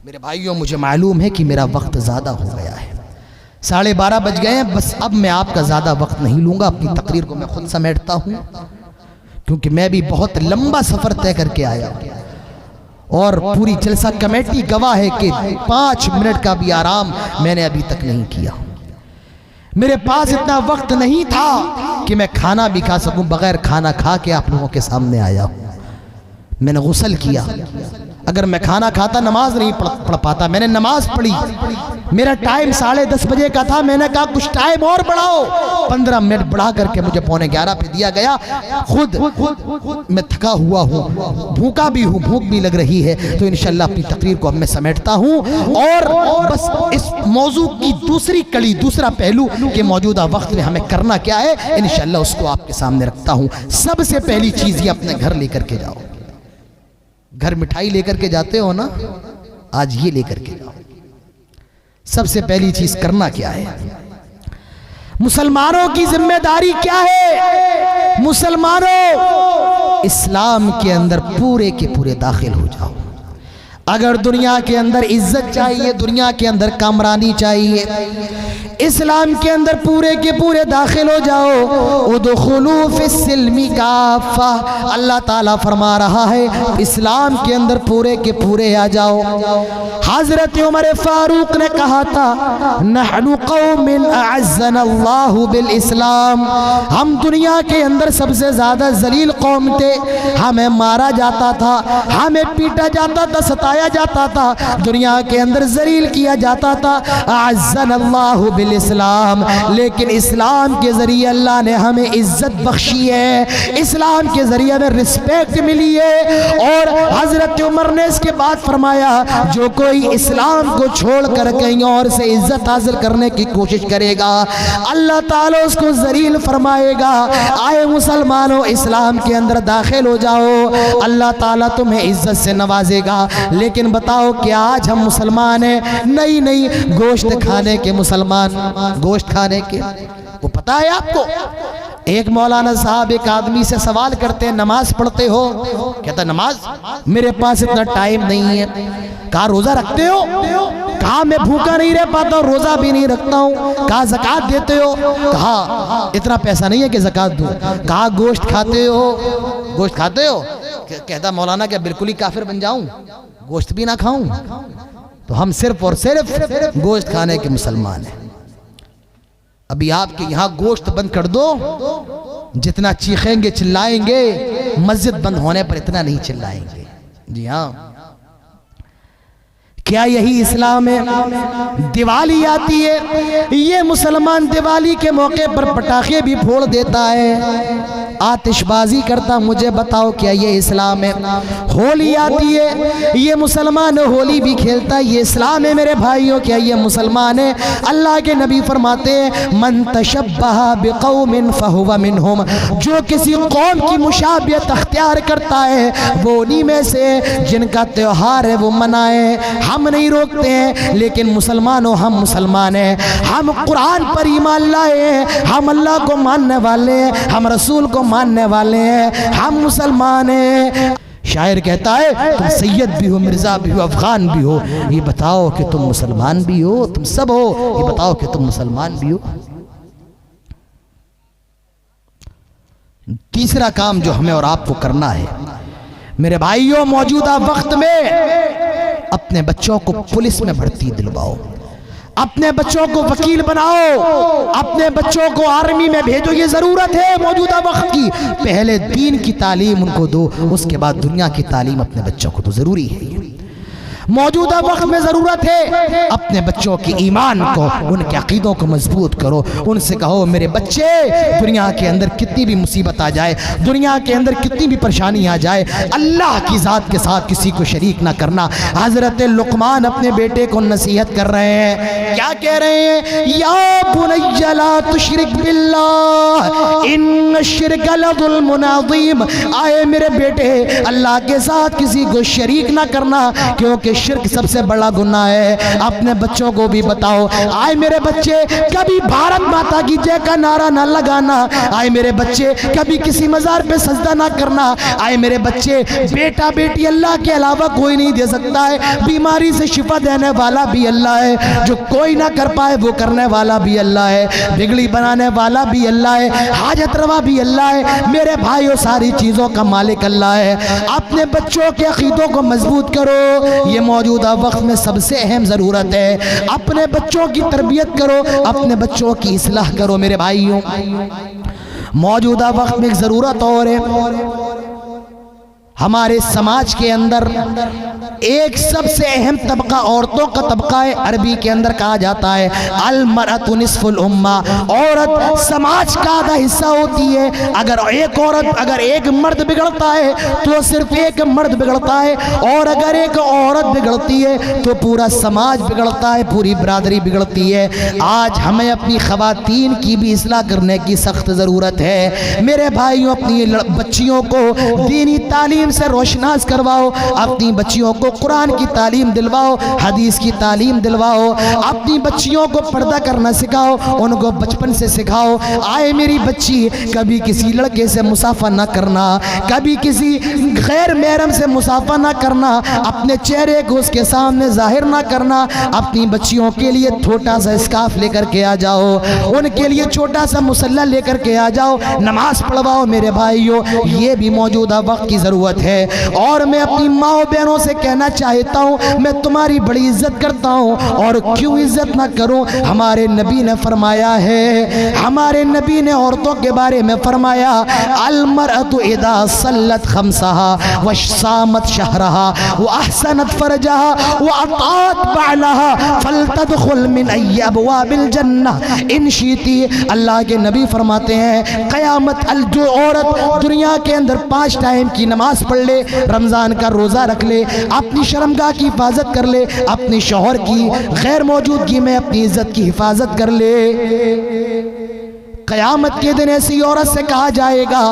میرے بھائیوں، مجھے معلوم ہے کہ میرا وقت زیادہ ہو گیا ہے، 12:30 بج گئے ہیں، بس اب میں آپ کا زیادہ وقت نہیں لوں گا، اپنی تقریر کو میں خود سمیٹتا ہوں، کیونکہ میں بھی بہت لمبا سفر طے کر کے آیا ہوں، اور پوری جلسہ کمیٹی گواہ ہے کہ 5 منٹ کا بھی آرام میں نے ابھی تک نہیں کیا۔ میرے پاس اتنا وقت نہیں تھا کہ میں کھانا بھی کھا سکوں، بغیر کھانا کھا کے آپ لوگوں کے سامنے آیا ہوں۔ میں نے غسل کیا، اگر میں کھانا کھاتا نماز نہیں پڑھ پاتا، میں نے نماز پڑھی۔ میرا ٹائم 10:30 بجے کا تھا، میں نے کہا کچھ ٹائم اور بڑھاؤ، 15 منٹ بڑھا کر کے مجھے 11:15 پہ دیا گیا۔ خود میں تھکا ہوا ہوں، بھوکا بھی ہوں، بھوک بھی لگ رہی ہے، تو انشاءاللہ اپنی تقریر کو اب میں سمیٹتا ہوں، اور بس اس موضوع کی دوسری کڑی، دوسرا پہلو کہ موجودہ وقت میں ہمیں کرنا کیا ہے، انشاءاللہ اس کو آپ کے سامنے رکھتا ہوں۔ سب سے پہلی چیز یہ اپنے گھر لے کر کے جاؤ۔ گھر مٹھائی لے کر کے جاتے ہو نا، آج یہ لے کر کے جاؤ۔ سب سے پہلی چیز کرنا کیا ہے؟ مسلمانوں کی ذمہ داری کیا ہے؟ مسلمانوں، اسلام کے اندر پورے کے پورے داخل ہو جاؤ۔ اگر دنیا کے اندر عزت چاہیے، دنیا کے اندر کامرانی چاہیے، اسلام کے اندر پورے کے پورے داخل ہو جاؤ۔ ادخلوا فی السلم کافہ، اللہ تعالیٰ فرما رہا ہے اسلام کے اندر پورے کے پورے آ جاؤ۔ حضرت عمر فاروق نے کہا تھا نحن قوم اعزنا اللہ بالاسلام، ہم دنیا کے اندر سب سے زیادہ ذلیل قوم تھے، ہمیں مارا جاتا تھا، ہمیں پیٹا جاتا تھا، ستایا جاتا تھا، دنیا کے اندر ذلیل کیا جاتا تھا۔ اعزنا اللہ بالاسلام، لیکن اسلام کے ذریعے اللہ نے ہمیں عزت بخشی ہے، اسلام کے ذریعے ہمیں رسپیکٹ ملی ہے۔ اور حضرت عمر نے اس کے بعد فرمایا جو کوئی اسلام کو چھوڑ کر کہیں اور سے عزت حاصل کرنے کی کوشش کرے گا، اللہ تعالیٰ اس کو ذلیل فرمائے گا۔ آئے مسلمانوں، اسلام کے اندر داخل ہو جاؤ، اللہ تعالیٰ تمہیں عزت سے نوازے گا۔ لیکن بتاؤ کہ آج ہم مسلمان ہیں؟ نہیں، گوشت کھانے کے مسلمان، گوشت کھانے کے۔ وہ پتہ ہے آپ کو، ایک مولانا صاحب ایک آدمی سے سوال کرتے ہیں نماز پڑھتے ہو؟ کہتا نماز میرے پاس اتنا ٹائم نہیں ہے۔ کہا روزہ رکھتے ہو؟ کہا میں بھوکا نہیں رہ پاتا ہوں، روزہ بھی نہیں رکھتا ہوں۔ کہا زکوٰۃ دیتے ہو؟ کہا اتنا پیسہ نہیں ہے کہ زکوٰۃ دوں۔ کہا گوشت کھاتے ہو؟ گوشت کھاتے ہو؟ کہتا مولانا کیا بالکل ہی کافر بن جاؤں، گوشت بھی نہ کھاؤں؟ تو ہم صرف اور صرف گوشت کھانے کے مسلمان ہیں۔ ابھی آپ کے یہاں گوشت بند کر دو، جتنا چیخیں گے چلائیں گے، مسجد بند ہونے پر اتنا نہیں چلائیں گے۔ جی ہاں، کیا یہی اسلام ہے؟ دیوالی آتی ہے، یہ مسلمان دیوالی کے موقع پر پٹاخے بھی پھوڑ دیتا ہے، آتش بازی کرتا، مجھے بتاؤ کیا یہ اسلام ہے؟ ہولی آتی ہے، یہ مسلمان ہولی بھی کھیلتا ہے، یہ اسلام ہے میرے بھائیوں؟ کیا یہ مسلمان ہے؟ اللہ کے نبی فرماتے ہیں من تشبہ بقوم فہو منہم، جو کسی قوم کی مشابہت اختیار کرتا ہے وہ انہی میں سے، جن کا تہوار ہے وہ منائے۔ ہم نہیں روکتے ہیں، لیکن مسلمانوں ہم مسلمان ہیں، ہم قرآن پر ایمان لائے ہیں، ہم اللہ کو ماننے والے ہیں، ہم رسول کو ماننے والے ہیں، ہم مسلمان ہیں۔ شاعر کہتا ہے تم سید بھی ہو، مرزا بھی ہو، افغان بھی ہو، یہ بتاؤ کہ تم مسلمان بھی ہو، تم سب ہو، یہ بتاؤ کہ تم مسلمان بھی ہو۔ تیسرا کام جو ہمیں اور آپ کو کرنا ہے میرے بھائیوں، موجودہ وقت میں اپنے بچوں کو پولیس میں بھرتی دلواؤ، اپنے بچوں کو وکیل بناؤ، اپنے بچوں کو آرمی میں بھیجو۔ یہ ضرورت ہے موجودہ وقت کی۔ پہلے دین کی تعلیم ان کو دو، اس کے بعد دنیا کی تعلیم اپنے بچوں کو دو، ضروری ہے۔ موجودہ وقت میں ضرورت ہے اپنے بچوں کے ایمان کو، ان کے عقیدوں کو مضبوط کرو۔ ان سے کہو میرے بچے، دنیا کے اندر کتنی بھی مصیبت آ جائے، دنیا کے اندر کتنی بھی پریشانی آ جائے، اللہ کی ذات کے ساتھ کسی کو شریک نہ کرنا۔ حضرت لقمان اپنے بیٹے کو نصیحت کر رہے ہیں، کیا کہہ رہے ہیں؟ یا بنی لا تشرک باللہ ان الشرک لظلم عظیم۔ آئے میرے بیٹے، اللہ کے ساتھ کسی کو شریک نہ کرنا، کیونکہ شرک سب سے بڑا گناہ ہے۔ اپنے بچوں کو بھی بتاؤ، آئے میرے بچے کبھی بھارت ماتا کی جے کا نعرہ نہ لگانا، آئے میرے بچے کبھی کسی مزار پہ سجدہ نہ کرنا، آئے میرے بچے بیٹا بیٹی اللہ کے علاوہ کوئی نہیں دے سکتا ہے، بیماری سے شفا دینے والا بھی اللہ ہے، جو کوئی نہ کر پائے وہ کرنے والا بھی اللہ ہے، بگڑی بنانے والا بھی اللہ ہے، حاجت روا بھی اللہ ہے۔ میرے بھائیوں، ساری چیزوں کا مالک اللہ ہے۔ اپنے بچوں کے عقیدوں کو مضبوط کرو، یہ موجودہ وقت میں سب سے اہم ضرورت ہے۔ اپنے بچوں کی تربیت کرو، اپنے بچوں کی اصلاح کرو۔ میرے بھائیوں، موجودہ وقت میں ایک ضرورت اور ہے، ہمارے سماج کے اندر ایک سب سے اہم طبقہ عورتوں کا طبقہ ہے، عربی کے اندر کہا جاتا ہے المرأۃ نصف الامہ۔ عورت سماج کا آدھا حصہ ہوتی ہے۔ اگر ایک مرد بگڑتا ہے تو صرف ایک مرد بگڑتا ہے، اور اگر ایک عورت بگڑتی ہے تو پورا سماج بگڑتا ہے، پوری برادری بگڑتی ہے۔ آج ہمیں اپنی خواتین کی بھی اصلاح کرنے کی سخت ضرورت ہے۔ میرے بھائیوں، اپنی بچیوں کو دینی تعلیم سے روشناس کرواؤ، اپنی بچیوں کو قرآن کی تعلیم دلواؤ، حدیث کی تعلیم دلواؤ، اپنی بچیوں کو پردہ کرنا سکھاؤ، ان کو بچپن سے سکھاؤ۔ آئے میری بچی، کبھی کسی لڑکے سے مصافحہ نہ کرنا، کبھی کسی غیر محرم سے مصافحہ نہ کرنا، اپنے چہرے کو اس کے سامنے ظاہر نہ کرنا۔ اپنی بچیوں کے لیے چھوٹا سا اسکارف لے کر کے آ جاؤ، ان کے لیے چھوٹا سا مصلی لے کر کے آ جاؤ، نماز پڑھواؤ۔ میرے بھائیوں، یہ بھی موجودہ وقت کی ضرورت ہے۔ اور میں اپنی ماں و بہنوں سے کہنا چاہتا ہوں، میں تمہاری بڑی عزت کرتا ہوں، اور کیوں عزت نہ کروں؟ ہمارے نبی نے فرمایا ہے، ہمارے نبی نے عورتوں کے بارے میں فرمایا، المرأۃ اذا صلت خمسہا وصامت شہرہا واحسنت فرجہا واطاعت بعلہا فلتدخل من ای ابواب الجنہ ان شئتی۔ اللہ کے نبی فرماتے ہیں، قیامت جو عورت دنیا کے اندر 5 ٹائم کی نماز پڑھ لے، رمضان کا روزہ رکھ لے، اپنی شرمگاہ کی حفاظت کر لے، اپنی شوہر کی غیر موجودگی میں اپنی عزت کی حفاظت کر لے، قیامت کے دن ایسی عورت سے کہا جائے گا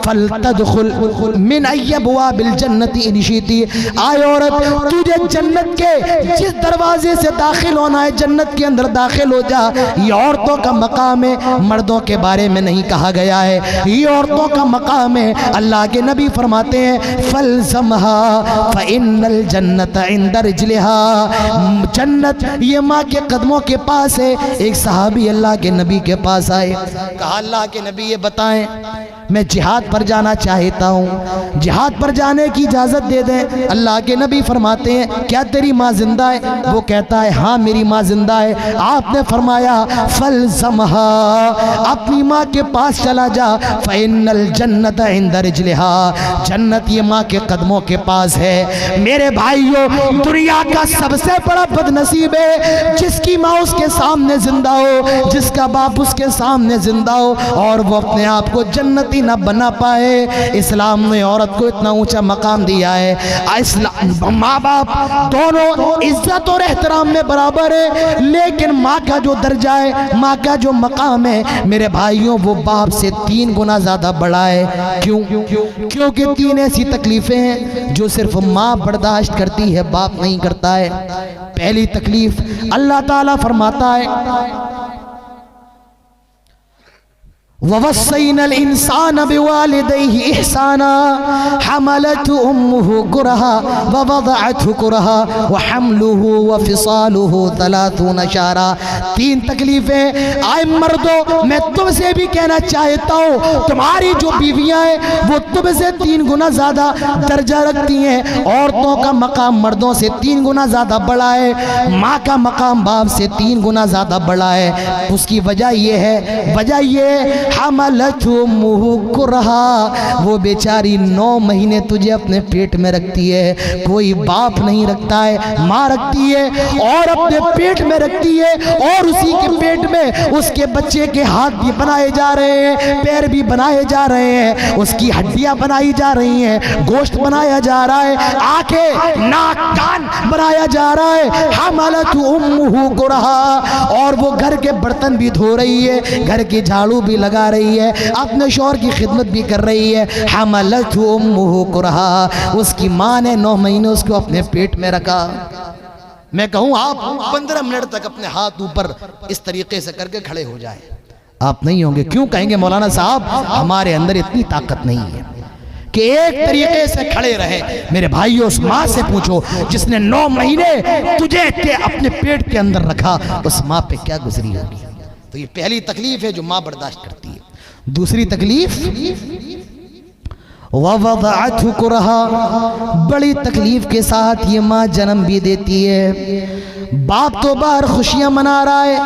فَلْتَدْخُلْ مِنْ أَيِّ أَبْوَابِ الْجَنَّةِ إِنْ شِئْتِ۔ آئے عورت، تجھے جنت کے جس دروازے سے داخل ہونا ہے، جنت کے اندر داخل ہو جا۔ یہ عورتوں کا مقام ہے، مردوں کے بارے میں نہیں کہا گیا ہے، یہ عورتوں کا مقام ہے۔ اللہ کے نبی فرماتے ہیں فَلْزَمْهَا فَإِنَّ الْجَنَّةَ عِنْدَ رِجْلِهَا۔ جنت یہ ماں کے قدموں کے پاس ہے۔ ایک صحابی اللہ کے نبی کے پاس آئے، کہا اللہ کے نبی یہ بتائیں، میں جہاد پر جانا چاہتا ہوں، جہاد پر جانے کی اجازت دے دیں۔ اللہ کے نبی فرماتے ہیں کیا تیری ماں زندہ ہے؟ وہ کہتا ہے ہاں میری ماں زندہ ہے۔ آپ نے فرمایا فَلْزَمْهَا، اپنی ماں کے پاس چلا جا، فَإِنَّ الْجَنَّةَ عِنْدَ رِجْلِهَا، جنت یہ ماں کے قدموں کے پاس ہے۔ میرے بھائیوں، دنیا کا سب سے بڑا بد نصیب ہے جس کی ماں اس کے سامنے زندہ ہو، جس کا باپ اس کے سامنے زندہ ہو، اور وہ اپنے آپ کو جنتی نہ بنا پائے۔ اسلام نے عورت کو اتنا اونچا مقام دیا ہے۔ ماں باپ دونوں عزت اور احترام میں برابر ہے، لیکن ماں کا جو درجہ ہے، ماں کا جو مقام ہے، میرے بھائیوں، وہ باپ سے 3 گنا زیادہ بڑا ہے۔ کیوں؟ کیونکہ 3 ایسی تکلیفیں ہیں جو صرف ماں برداشت کرتی ہے، باپ نہیں کرتا ہے۔ پہلی تکلیف، اللہ تعالیٰ فرماتا ہے وَوَصَّيْنَا الْإِنسَانَ بِوَالِدَيْهِ إِحْسَانًا حَمَلَتْهُ أُمُّهُ كُرْهًا وَوَضَعَتْهُ كُرْهًا وَحَمْلُهُ وَفِصَالُهُ 30 شهرًا۔ 3 تکلیفیں آئے مردوں، میں تم سے بھی کہنا چاہتا ہوں، تمہاری جو بیویاں ہیں وہ تم سے 3 گنا زیادہ درجہ رکھتی ہیں۔ عورتوں کا مقام مردوں سے 3 گنا زیادہ بڑا ہے، ماں کا مقام باپ سے 3 گنا زیادہ بڑا ہے۔ اس کی وجہ یہ ہے حملت امہ کرہا، وہ بیچاری 9 مہینے تجھے اپنے پیٹ میں رکھتی ہے۔ کوئی باپ نہیں رکھتا ہے، ماں رکھتی ہے اور اپنے پیٹ میں رکھتی ہے، اور اسی کے پیٹ میں اس کے بچے کے ہاتھ بھی بنائے جا رہے ہیں، پیر بھی بنائے جا رہے ہیں، اس کی ہڈیاں بنائی جا رہی ہیں، گوشت بنایا جا رہا ہے، آنکھیں ناک کان بنایا جا رہا ہے۔ حملت امہ کرہا، اور وہ گھر کے برتن بھی دھو رہی ہے، گھر کی جھاڑو بھی لگا رہی ہے، اپنے شوہر کی خدمت بھی کر رہی ہے۔ حملت امہ کرہا، اس کی ماں نے 9 مہینے اس کو اپنے پیٹ میں رکھا۔ میں کہوں آپ 15 منٹ تک اپنے ہاتھ اوپر اس طریقے سے کر کے کھڑے ہو جائیں، آپ نہیں ہوں گے۔ کیوں کہیں گے مولانا صاحب ہمارے اندر اتنی طاقت نہیں ہے کہ ایک طریقے سے کھڑے رہے۔ میرے بھائیو، اس ماں سے پوچھو جس نے 9 مہینے تجھے اپنے پیٹ کے اندر رکھا، اس ماں پہ کیا گزری ہوگی۔ تو یہ پہلی تکلیف ہے جو ماں برداشت کرتی ہے۔ دوسری تکلیف وَوَضَعَتْهُ كُرْهًا، بڑی تکلیف کے ساتھ یہ ماں جنم بھی دیتی ہے۔ باپ تو باہر خوشیاں منا رہا ہے،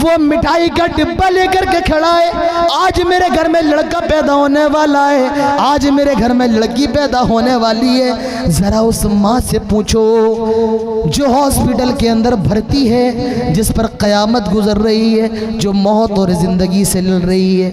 وہ مٹھائی کا ڈبہ لے کر کے کھڑا ہے، آج میرے گھر میں لڑکا پیدا ہونے والا ہے، آج میرے گھر میں لڑکی پیدا ہونے والی ہے۔ ذرا اس ماں سے پوچھو جو ہاسپٹل کے اندر بھرتی ہے، جس پر قیامت گزر رہی ہے، جو موت اور زندگی سے لڑ رہی ہے۔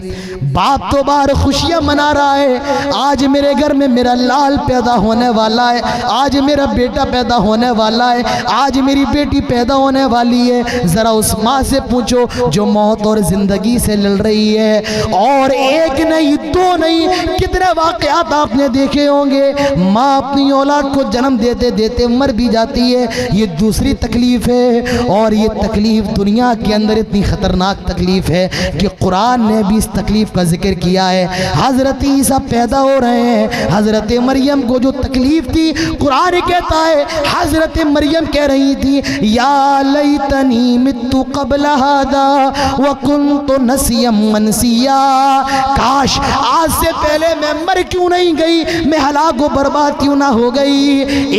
باپ تو باہر خوشیاں منا رہا ہے، آج میرے گھر میں میرا لال پیدا ہونے والا ہے، آج میرا بیٹا پیدا ہونے والا ہے، آج میری بیٹی پیدا ہونے والی ہے۔ ذرا اس ماں سے پوچھو جو موت اور زندگی سے لڑ رہی ہے۔ اور ایک نہیں 2 نہیں، کتنے واقعات آپ نے دیکھے ہوں گے، ماں اپنی اولاد کو جنم دیتے دیتے مر بھی جاتی ہے۔ یہ دوسری تکلیف ہے، اور یہ تکلیف دنیا کے اندر اتنی خطرناک تکلیف ہے کہ قرآن نے بھی اس تکلیف کا ذکر کیا ہے۔ حضرت عیسیٰ پیدا ہو رہے ہیں، حضرت مریم کو جو تکلیف تھی، قرآن کہتا ہے حضرت مریم کہہ رہی تھی یا لیتنی مت قبل ھذا وکنت نسیا منسیا، کاش آج سے پہلے میں مر کیوں نہیں گئی، میں ہلاک و برباد کیوں نہ ہو گئی۔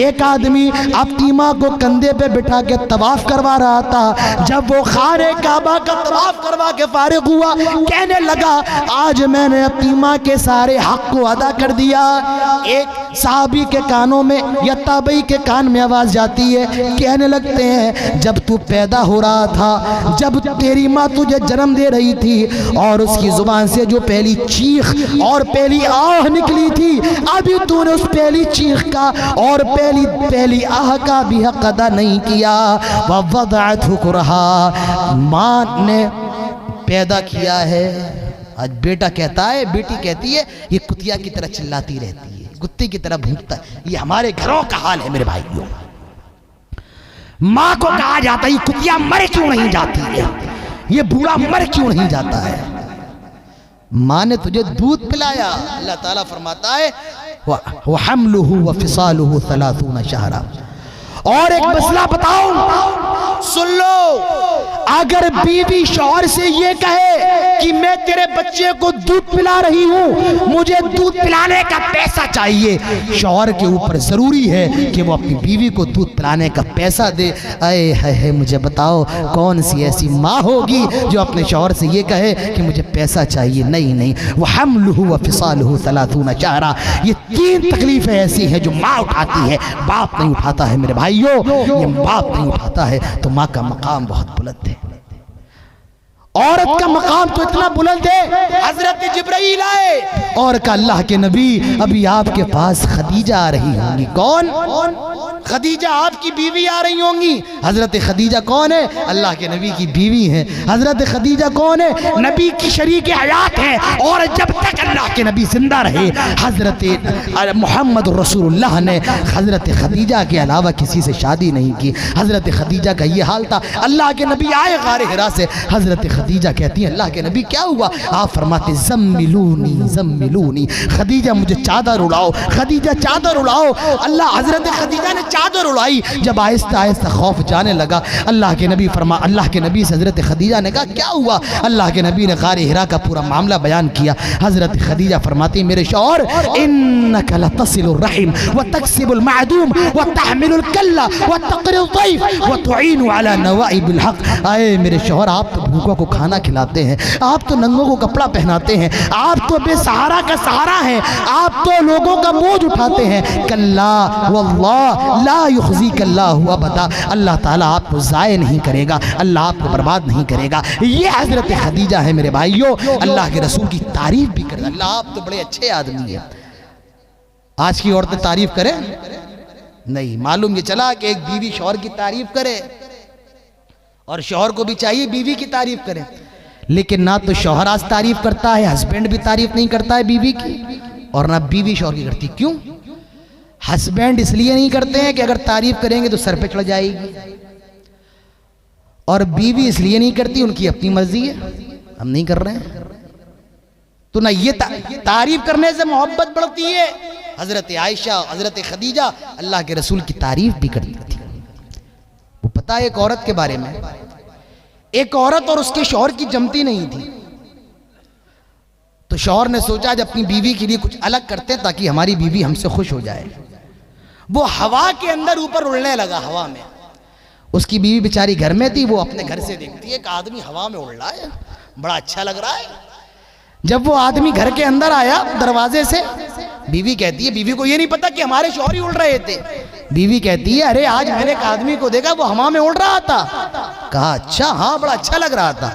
ایک آدمی اپنی ماں کو کندھے پہ بٹھا کے طواف کروا رہا تھا، جب وہ خانہ کعبہ کا طواف کروا کے فارغ ہوا، کہنے لگا آج میں نے اپنی ماں کے سارے حق کو ادا کر دیا۔ ایک صحابی کے کانوں میں یا تابعی کے کان میں آواز جاتی ہے، کہنے لگتے ہیں جب تو پیدا ہو رہا تھا، جب تیری ماں تجھے جنم دے رہی تھی، اور اس کی زبان سے جو پہلی چیخ اور پہلی آہ نکلی تھی، ابھی تو نے اس پہلی چیخ کا اور پہلی آہ کا بھی حق ادا نہیں کیا۔ وَوَضَعَتْهُ كُرْهًا، ماں نے پیدا کیا ہے۔ آج بیٹا کہتا ہے، بیٹی کہتی ہے، یہ کتیا کی طرح چلاتی رہتی ہے، کتے کی طرح بھونکتا ہے۔ یہ ہمارے گھروں کا حال ہے میرے بھائیوں۔ ماں کو کہا جاتا ہے یہ کتیا مر کیوں نہیں جاتی ہے، یہ بوڑھا مر کیوں نہیں جاتا ہے۔ ماں نے تجھے دودھ پلایا، اللہ تعالیٰ فرماتا ہے وَحَمْلُهُ وَفِصَالُهُ 30 شهرًا۔ اور ایک مسئلہ بتاؤں، سن لو، اگر بیوی شوہر سے یہ کہے کہ میں تیرے بچے کو دودھ پلا رہی ہوں، مجھے دودھ پلانے کا پیسہ چاہیے، شوہر کے اوپر ضروری ہے کہ وہ اپنی بیوی کو دودھ پلانے کا پیسہ دے۔ اے مجھے بتاؤ کون سی ایسی ماں ہوگی جو اپنے شوہر سے یہ کہے کہ مجھے پیسہ چاہیے؟ نہیں۔ وَحَمْلُهُ وَفِصَالُهُ 30 شهرًا، یہ 3 تکلیفیں ایسی ہیں جو ماں اٹھاتی ہے، باپ نہیں اٹھاتا ہے میرے بھائیو۔ یہ باپ نہیں اٹھاتا ہے تو ماں کا مقام بہت بلند ہے۔ عورت کا مقام تو اتنا بلند ہے، حضرت جبرائیل آئے اور کہا اللہ کے نبی ابھی آپ کے پاس خدیجہ آ رہی ہوں گی۔ کون؟ خدیجہ آپ کی بیوی آ رہی ہوں گی۔ حضرت خدیجہ کون ہے؟ اللہ کے نبی کی بیوی ہے۔ حضرت خدیجہ کون ہے؟ نبی کی شریک حیات ہے، اور جب تک اللہ کے نبی زندہ رہے حضرت محمد رسول اللہ نے حضرت خدیجہ کے علاوہ کسی سے شادی نہیں کی۔ حضرت خدیجہ کا یہ حال تھا۔ اللہ کے نبی آئے غار حرا سے، حضرت خدیجہ کہتی ہیں اللہ کے نبی کیا ہوا؟ آپ فرماتے زملونی زملونی، خدیجہ مجھے چادر اڑاؤ، خدیجہ چادر اڑاؤ۔ اللہ حضرت خدیجہ نے چادر اڑائی۔ جب آہستہ آہستہ خوف جانے لگا، اللہ کے نبی سے حضرت خدیجہ نے کہا کیا ہوا؟ اللہ کے نبی نے غار حرا کا پورا معاملہ بیان کیا۔ حضرت خدیجہ فرماتی میرے شوہر انک لتصل الرحم وتکسب المعدوم وتحمل الکل وتقری الضیف وتعین علی نوائب الحق۔ آئے میرے شوہر آپ تو بھوکوں کو کھانا کھلاتے ہیں، آپ تو ننگوں کو کپڑا پہناتے ہیں، آپ تو بے سہارا کا سہارا ہیں، آپ تو لوگوں کا بوجھ اٹھاتے ہیں۔ کلا واللہ لا یخزیک اللہ ابدا، اللہ تعالیٰ آپ کو ضائع نہیں کرے گا، اللہ آپ کو برباد نہیں کرے گا۔ یہ حضرت خدیجہ ہے میرے بھائیوں، اللہ کے رسول کی تعریف بھی کرے۔ اللہ آپ تو بڑے اچھے آدمی ہیں۔ آج کی عورتیں تعریف کریں نہیں، معلوم یہ چلا کہ ایک بیوی شوہر کی تعریف کرے، اور شوہر کو بھی چاہیے بیوی کی تعریف کرے، لیکن نہ تو شوہر آج تعریف کرتا ہے، ہسبینڈ بھی تعریف نہیں کرتا ہے بیوی کی، اور نہ بیوی شوہر کی کرتی۔ کیوں؟ ہسبینڈ اس لیے نہیں کرتے ہیں کہ اگر تعریف کریں گے تو سر پہ چڑھ جائے گی، اور بیوی اس لیے نہیں کرتی، ان کی اپنی مرضی ہے، ہم نہیں کر رہے ہیں۔ تو نہ یہ تعریف کرنے سے محبت بڑھتی ہے۔ حضرت عائشہ، حضرت خدیجہ اللہ کے رسول کی تعریف بھی کرتی تھی۔ وہ پتہ ہے ایک عورت کے بارے میں، ایک عورت اور اس کے شوہر کی جمتی نہیں تھی، تو شوہر نے سوچا جب اپنی بیوی کے لیے کچھ الگ کرتے ہیں تاکہ ہماری بیوی ہم سے خوش ہو جائے۔ وہ ہوا کے اندر اوپر اڑنے لگا، ہوا میں۔ اس کی بیوی بیچاری گھر میں تھی، وہ اپنے گھر سے دیکھتی ہے ایک آدمی ہوا میں اڑ رہا ہے، بڑا اچھا لگ رہا ہے۔ جب وہ آدمی گھر کے اندر آیا دروازے سے، بیوی کہتی ہے، بیوی کو یہ نہیں پتا کہ ہمارے شوہر ہی اڑ رہے تھے، بیوی کہتی ہے ارے آج میں نے ایک آدمی کو دیکھا وہ ہوا میں اڑ رہا تھا۔ کہا اچھا، ہاں بڑا اچھا لگ رہا تھا۔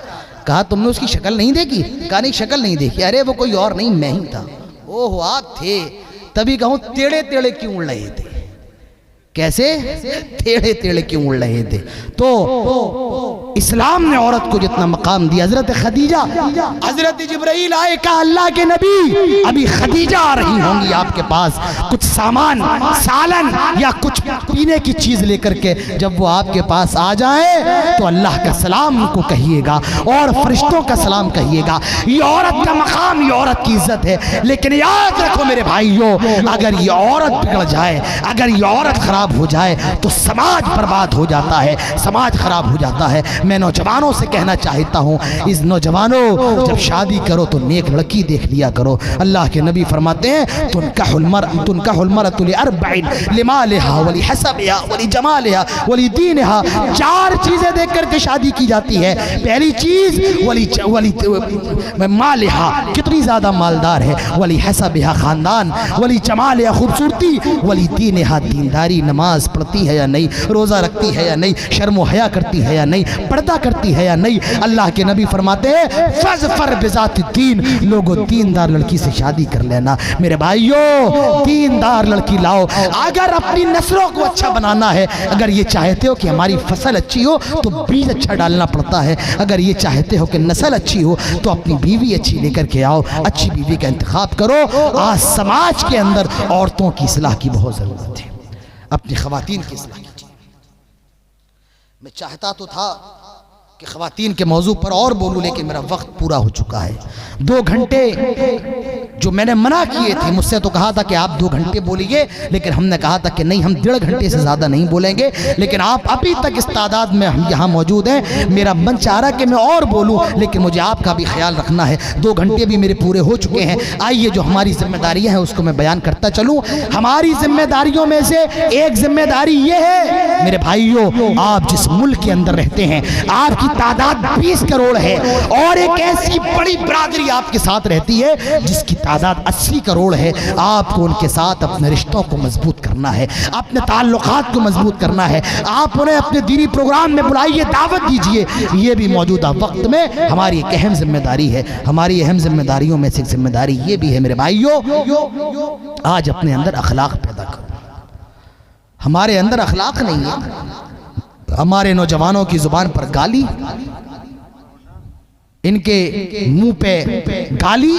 کہا تم نے اس کی شکل نہیں دیکھی؟ کہا نہیں شکل نہیں دیکھی۔ ارے وہ کوئی اور نہیں میں ہی تھا۔ اوہ آپ تھے، تبھی کہوں ٹیڑے ٹیڑے کیوں اڑ رہے تھے؟ کیسے ٹیڑے ٹیڑے کیوں اڑ رہے تھے؟ تو اسلام نے عورت کو جتنا مقام دیا، حضرت خدیجہ، حضرت جبرائیل آئے، کہا اللہ کے نبی ابھی خدیجہ آ رہی ہوں گی آپ کے پاس کچھ سامان، سالن یا کچھ پینے کی چیز لے کر کے، جب وہ آپ کے پاس آ جائیں تو اللہ کا سلام کو کہیے گا اور فرشتوں کا سلام کہیے گا۔ یہ عورت کا مقام، یہ عورت کی عزت ہے۔ لیکن یاد رکھو میرے بھائیوں، اگر یہ عورت بگڑ جائے، اگر یہ عورت خراب ہو جائے تو سماج برباد ہو جاتا ہے، سماج خراب ہو جاتا ہے۔ میں نوجوانوں سے کہنا چاہتا ہوں، اس نوجوانوں جب شادی کرو تو نیک لڑکی دیکھ لیا کرو۔ اللہ کے نبی فرماتے ہیں تنکح المرأة لأربع لمالها ولحسبها ولجمالها ولدينها، چار چیزیں دیکھ کر کے شادی کی جاتی ہے۔ پہلی چیز مالها، کتنی زیادہ مالدار ہے، ولحسبها خاندان، ولجمالها خوبصورتی، ولدينها دینداری، نماز پڑھتی ہے یا نہیں، روزہ رکھتی ہے یا نہیں، شرم و حیا کرتی ہے یا نہیں، پردہ کرتی ہے یا نہیں۔ اللہ کے نبی فرماتے ہیں فَاظْفَرْ بِذَاتِ الدِّينِ، لوگوں دیندار لڑکی سے شادی کر لینا۔ میرے بھائیوں دیندار لڑکی لاؤ۔ اگر اپنی نسلوں کو اچھا بنانا ہے، اگر یہ چاہتے ہو کہ ہماری فصل اچھی ہو تو بیج اچھا ڈالنا پڑتا ہے، اگر یہ چاہتے ہو کہ نسل اچھی ہو تو اپنی بیوی اچھی لے کر کے آؤ، اچھی بیوی کا انتخاب کرو۔ آج سماج کے اندر عورتوں کی اصلاح کی بہت ضرورت ہے، اپنی خواتین کی اصلاح کیجیے۔ میں چاہتا تو تھا کہ خواتین کے موضوع پر اور بولوں، لیکن میرا وقت پورا ہو چکا ہے۔ 2 گھنٹے جو میں نے منع کیے تھے، مجھ سے تو کہا تھا کہ آپ 2 گھنٹے بولیے، لیکن ہم نے کہا تھا کہ نہیں ہم 1.5 گھنٹے سے زیادہ نہیں بولیں گے، لیکن آپ ابھی تک اس تعداد میں ہم یہاں موجود ہیں۔ میرا من چاہ رہا کہ میں اور بولوں، لیکن مجھے آپ کا بھی خیال رکھنا ہے۔ 2 گھنٹے بھی میرے پورے ہو چکے ہیں۔ آئیے جو ہماری ذمہ داریاں ہیں اس کو میں بیان کرتا چلوں۔ ہماری ذمہ داریوں میں سے ایک ذمہ داری یہ ہے میرے بھائیوں، آپ جس ملک کے اندر رہتے ہیں، آپ کی تعداد 20 کروڑ ہے، اور ایک ایسی بڑی برادری آپ کے ساتھ رہتی ہے جس کی تعداد 80 کروڑ ہے۔ آپ کو ان کے ساتھ اپنے رشتوں کو مضبوط کرنا ہے، اپنے تعلقات کو مضبوط کرنا ہے۔ آپ انہیں اپنے دینی پروگرام میں بلائیے، دعوت دیجئے۔ یہ بھی موجودہ وقت میں ہماری ایک اہم ذمہ داری ہے۔ ہماری اہم ذمہ داریوں میں سے ایک ذمہ داری یہ بھی ہے میرے بھائیوں، آج اپنے اندر اخلاق پیدا کرو۔ ہمارے اندر اخلاق نہیں ہے. ہمارے نوجوانوں کی زبان پر گالی، ان کے منہ پہ گالی،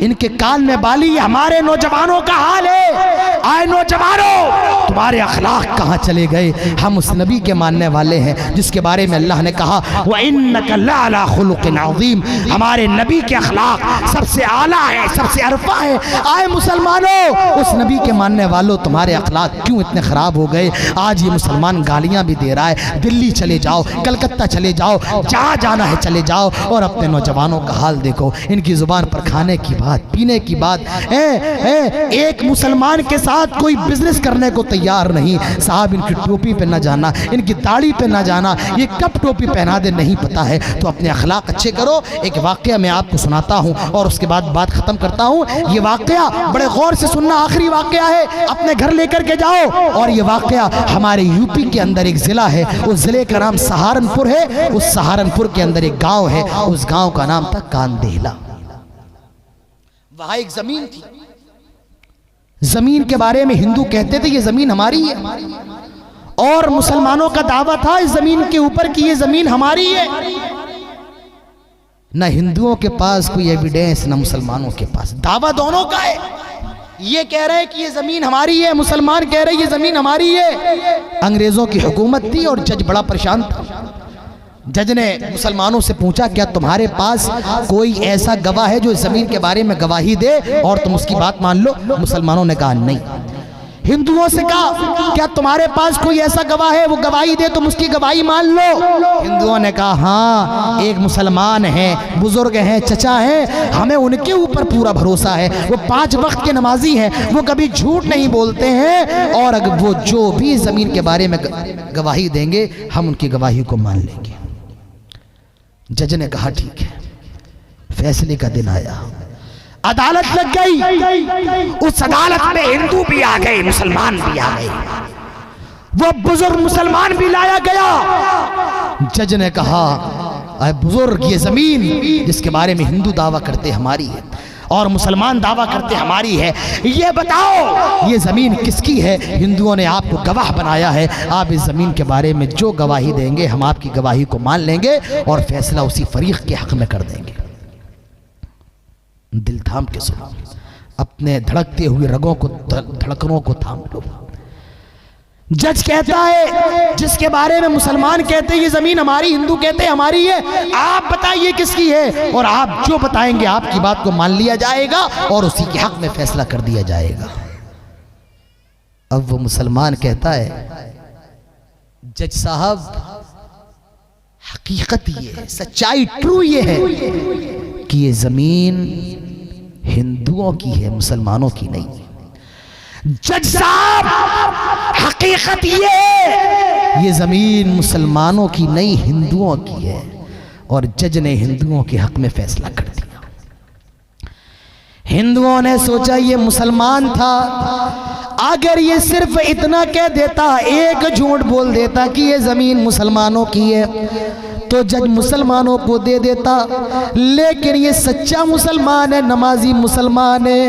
ان کے کان میں بالی. یہ ہمارے نوجوانوں کا حال ہے. آئے نوجوانوں، تمہارے اخلاق کہاں چلے گئے؟ ہم اس نبی کے ماننے والے ہیں جس کے بارے میں اللہ نے کہا وَإِنَّكَ لَعَلَىٰ خُلُقٍ عَظِيمٍ. ہمارے نبی کے اخلاق سب سے اعلیٰ ہے، سب سے عرفہ ہے. آئے مسلمانوں، اس نبی کے ماننے والوں، تمہارے اخلاق کیوں اتنے خراب ہو گئے؟ آج یہ مسلمان گالیاں بھی دے رہا ہے. دلی چلے جاؤ، کلکتہ چلے جاؤ، جہاں جانا ہے چلے جاؤ، اور اپنے نوجوانوں کا حال دیکھو. ان کی زبان پر کھانے کی بات، پینے کی بات. ایک مسلمان کے ساتھ کوئی بزنس کرنے کو تیار نہیں. صاحب ان کی ٹوپی پہ نہ جانا، ان کی داڑھی پہ نہ جانا، یہ کب ٹوپی پہنا دے نہیں پتا ہے. تو اپنے اخلاق اچھے کرو. ایک واقعہ میں آپ کو سناتا ہوں اور اس کے بعد بات ختم کرتا ہوں. یہ واقعہ بڑے غور سے سننا، آخری واقعہ ہے، اپنے گھر لے کر کے جاؤ. اور یہ واقعہ ہمارے یوپی کے اندر ایک ضلع ہے، اس ضلع کا نام سہارنپور ہے. اس سہارنپور کے اندر ایک گاؤں ہے، اس گاؤں کا نام تھا کاندھیلا. وہاں ایک زمین تھی. زمین کے بارے میں ہندو کہتے تھے یہ زمین ہماری ہے، اور مسلمانوں کا دعویٰ تھا اس زمین کے اوپر کہ یہ زمین ہماری ہے. نہ ہندوؤں کے پاس کوئی ایویڈنس، نہ مسلمانوں کے پاس. دعویٰ دونوں کا ہے. یہ کہہ رہے ہیں کہ یہ زمین ہماری ہے، مسلمان کہہ رہے ہیں یہ زمین ہماری ہے. انگریزوں کی حکومت تھی اور جج بڑا پریشان تھا. جج نے مسلمانوں سے پوچھا کیا تمہارے پاس کوئی ایسا گواہ ہے جو اس زمین کے بارے میں گواہی دے اور تم اس کی بات مان لو؟ مسلمانوں نے کہا نہیں. ہندوؤں سے کہا کیا تمہارے پاس کوئی ایسا گواہ ہے وہ گواہی دے تم اس کی گواہی مان لو؟ ہندوؤں نے کہا ہاں، ایک مسلمان ہیں، بزرگ ہیں، چچا ہیں، ہمیں ان کے اوپر پورا بھروسہ ہے. وہ 5 وقت کے نمازی ہیں، وہ کبھی جھوٹ نہیں بولتے ہیں، اور اگر وہ جو بھی زمین کے بارے میں گواہی دیں گے ہم ان کی گواہی کو مان لیں گے. جج نے کہا ٹھیک ہے. فیصلے کا دن آیا، عدالت لگ گئی. اس عدالت میں ہندو بھی آ گئے، مسلمان بھی آ گئے. وہ بزرگ مسلمان بھی لایا گیا. جج نے کہا اے بزرگ، یہ زمین جس کے بارے میں ہندو دعویٰ کرتے ہماری ہے اور مسلمان دعویٰ کرتے ہماری ہے، یہ بتاؤ یہ زمین کس کی ہے؟ ہندوؤں نے آپ کو گواہ بنایا ہے، آپ اس زمین کے بارے میں جو گواہی دیں گے ہم آپ کی گواہی کو مان لیں گے اور فیصلہ اسی فریق کے حق میں کر دیں گے. دل تھام کے سنو، اپنے دھڑکتے ہوئے رگوں کو، دھڑکنوں کو تھام لو. جج کہتا ہے جس کے بارے میں مسلمان کہتے ہیں یہ زمین ہماری، ہندو کہتے ہیں ہماری ہے، آپ بتائیے کس کی ہے، اور آپ جو بتائیں گے آپ کی بات کو مان لیا جائے گا اور اسی کے حق میں فیصلہ کر دیا جائے گا. اب وہ مسلمان کہتا ہے جج صاحب حقیقت یہ ہے، سچائی ٹرو یہ ہے کہ یہ زمین ہندوؤں کی ہے، مسلمانوں کی نہیں. جج صاحب حقیقت یہ ہے یہ زمین مسلمانوں کی نہیں، ہندوؤں کی ہے. اور جج نے ہندوؤں کے حق میں فیصلہ کر دیا. ہندوؤں نے سوچا یہ مسلمان تھا، اگر یہ صرف اتنا کہہ دیتا، ایک جھوٹ بول دیتا کہ یہ زمین مسلمانوں کی ہے تو جج مسلمانوں کو دے دیتا. لیکن یہ سچا مسلمان ہے، نمازی مسلمان ہے،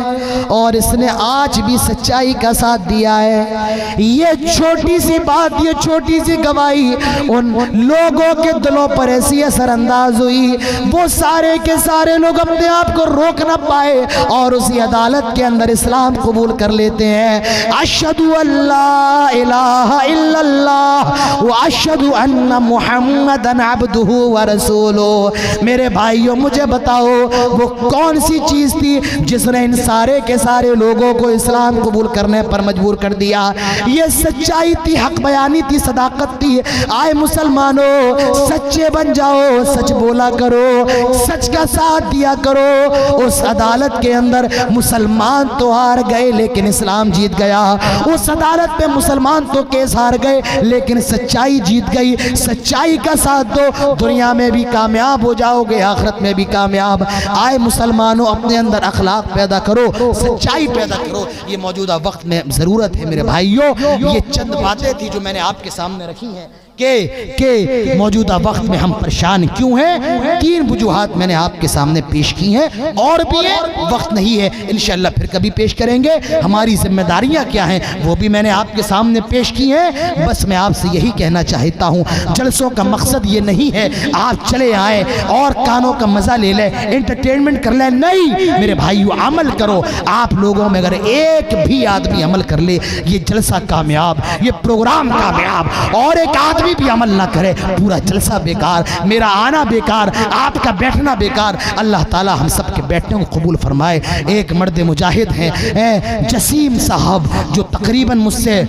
اور اس نے آج بھی سچائی کا ساتھ دیا ہے. یہ چھوٹی سی بات، یہ چھوٹی سی گواہی ان لوگوں کے دلوں پر ایسی اثر انداز ہوئی، وہ سارے کے سارے لوگ اپنے آپ کو روک نہ پائے اور اسی عدالت کے اندر اسلام قبول کر لیتے ہیں. اشہدو ان لا الہ الا اللہ واشہدو ان محمدن عبدہ ورسولو. میرے بھائیوں مجھے بتاؤ وہ کون سی چیز تھی جس نے ان سارے کے سارے لوگوں کو اسلام قبول کرنے پر مجبور کر دیا؟ یہ سچائی تھی، حق بیانی تھی، صداقت تھی. آئے مسلمانوں سچے بن جاؤ، سچ بولا کرو، سچ کا ساتھ دیا کرو. اس عدالت کے اندر مسلمان تو ہار گئے لیکن اسلام جیت گیا. اس عدالت پہ مسلمان تو کیس ہار گئے لیکن سچائی جیت گئی. سچائی کا ساتھ دو، دنیا میں بھی کامیاب ہو جاؤ گے، آخرت میں بھی کامیاب. آئے مسلمانوں اپنے اندر اخلاق پیدا کرو، سچائی پیدا کرو. یہ موجودہ وقت میں ضرورت ہے میرے بھائیوں. یہ چند باتیں تھی جو میں نے آپ کے سامنے رکھی ہیں. کہ موجودہ وقت میں ہم پریشان کیوں ہیں؟ 3 وجوہات میں نے آپ کے سامنے پیش کی ہیں، اور بھی ہے، وقت نہیں ہے، انشاءاللہ پھر کبھی پیش کریں گے۔ ہماری ذمہ داریاں کیا ہیں وہ بھی میں نے آپ کے سامنے پیش کی ہیں۔ بس میں آپ سے یہی کہنا چاہتا ہوں، جلسوں کا مقصد یہ نہیں ہے آپ چلے آئیں اور کانوں کا مزہ لے لیں، انٹرٹینمنٹ کر لیں، نہیں میرے بھائیو، عمل کرو۔ آپ لوگوں میں اگر ایک بھی آدمی عمل کر لے، یہ جلسہ کامیاب، یہ پروگرام کامیاب، اور ایک آدمی بھی عمل نہ کرے، پورا جلسہ بیکار، میرا آنا بیکار، آپ کا بیٹھنا بیکار۔ اللہ تعالی ہم سب کے بیٹھنے کو قبول فرمائے۔ ایک مرد مجاہد ہیں جسیم صاحب، جو تقریباً مجھ سے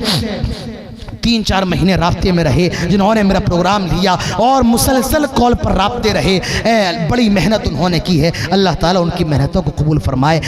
3-4 مہینے رابطے میں رہے، جنہوں نے میرا پروگرام لیا اور مسلسل کال پر رابطے رہے، بڑی محنت انہوں نے کی ہے۔ اللہ تعالیٰ ان کی محنتوں کو قبول فرمائے،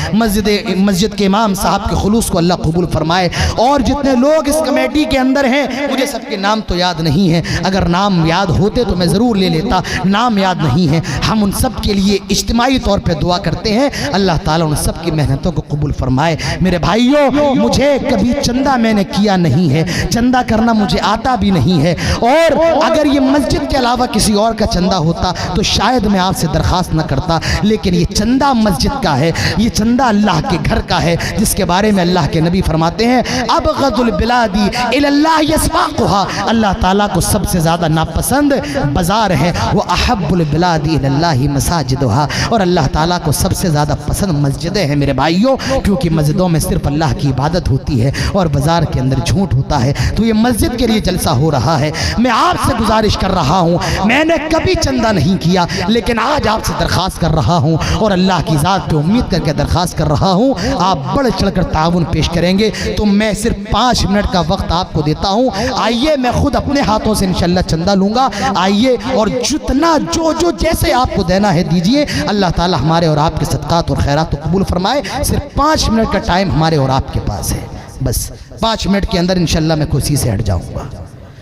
مسجد کے امام صاحب کے خلوص کو اللہ قبول فرمائے، اور جتنے لوگ اس کمیٹی کے اندر ہیں، مجھے سب کے نام تو یاد نہیں ہیں، اگر نام یاد ہوتے تو میں ضرور لے لیتا، نام یاد نہیں ہیں۔ ہم ان سب کے لیے اجتماعی طور پہ دعا کرتے ہیں، اللہ تعالیٰ ان سب کی محنتوں کو قبول فرمائے۔ میرے بھائیوں، مجھے کبھی چندہ میں نے کیا نہیں ہے، چندہ کرنا مجھے آتا بھی نہیں ہے، اور اگر یہ مسجد کے علاوہ کسی اور کا چندہ ہوتا تو شاید میں آپ سے درخواست نہ کرتا، لیکن یہ چندہ مسجد کا ہے، یہ چندہ اللہ کے گھر کا ہے، جس کے بارے میں اللہ کے نبی فرماتے ہیں ابغض البلاد الی اللہ یسواقها، اللہ تعالیٰ کو سب سے زیادہ ناپسند بازار ہے، وہ احب البلاد الی اللہ مساجدها، اور اللہ تعالیٰ کو سب سے زیادہ پسند مسجدیں ہیں میرے بھائیوں، کیونکہ مسجدوں میں صرف اللہ کی عبادت ہوتی ہے اور بازار کے اندر جھوٹ ہوتا ہے۔ تو یہ مسجد کے لیے جلسہ ہو رہا ہے، میں آپ سے گزارش کر رہا ہوں، میں نے کبھی چندہ نہیں کیا، لیکن آج آپ سے درخواست کر رہا ہوں، اور اللہ کی ذات پہ امید کر کے درخواست کر رہا ہوں، آپ بڑھ چڑھ کر تعاون پیش کریں گے تو میں صرف 5 منٹ کا وقت آپ کو دیتا ہوں۔ آئیے، میں خود اپنے ہاتھوں سے انشاءاللہ چندہ لوں گا، آئیے اور جتنا جو جیسے آپ کو دینا ہے دیجئے، اللہ تعالی ہمارے اور آپ کے صدقات اور خیرات کو قبول فرمائے۔ صرف 5 منٹ کا ٹائم ہمارے اور آپ کے پاس ہے، بس 5 منٹ کے اندر انشاءاللہ میں کوشش سے ہٹ جاؤں گا۔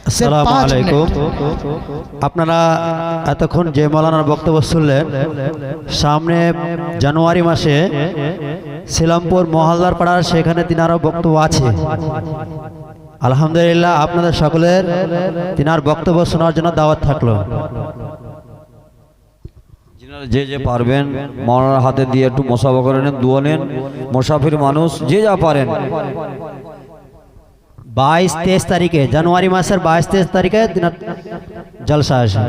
আসসালামু আলাইকুম। আপনারা এতক্ষণ যে মৌলানার বক্তব্য শুনলেন, সামনে জানুয়ারি মাসে সিলামপুর মহল্লার পাড়ার সেখানে তিনারও বক্তব্য আছে। আলহামদুলিল্লাহ, আপনাদের সকলের তিনার বক্তব্য শোনার জন্য দাওয়াত থাকলো। যে যে পারবেন মৌলানার হাতে দিয়ে একটু মোসাফা করে নেন, দোয়া নেন, মুসাফির মানুষ যে যা পারেন। 22-23 তারিখে, জানুয়ারি মাসের 22-23 তারিখে তিনার জলসা আছে।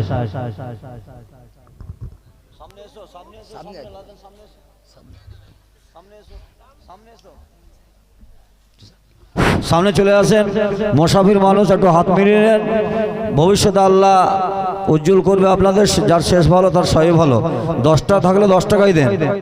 সামনে চলে আসেন মুসাফির মানুষ, একটু হাত মিলিয়ে নেন। ভবিষ্যতে আল্লাহ উজ্জ্বল করবে আপনাদের, যার শেষ ভালো তার সবই ভালো। 10 টাকা থাকলে 10 টাকাই দেন।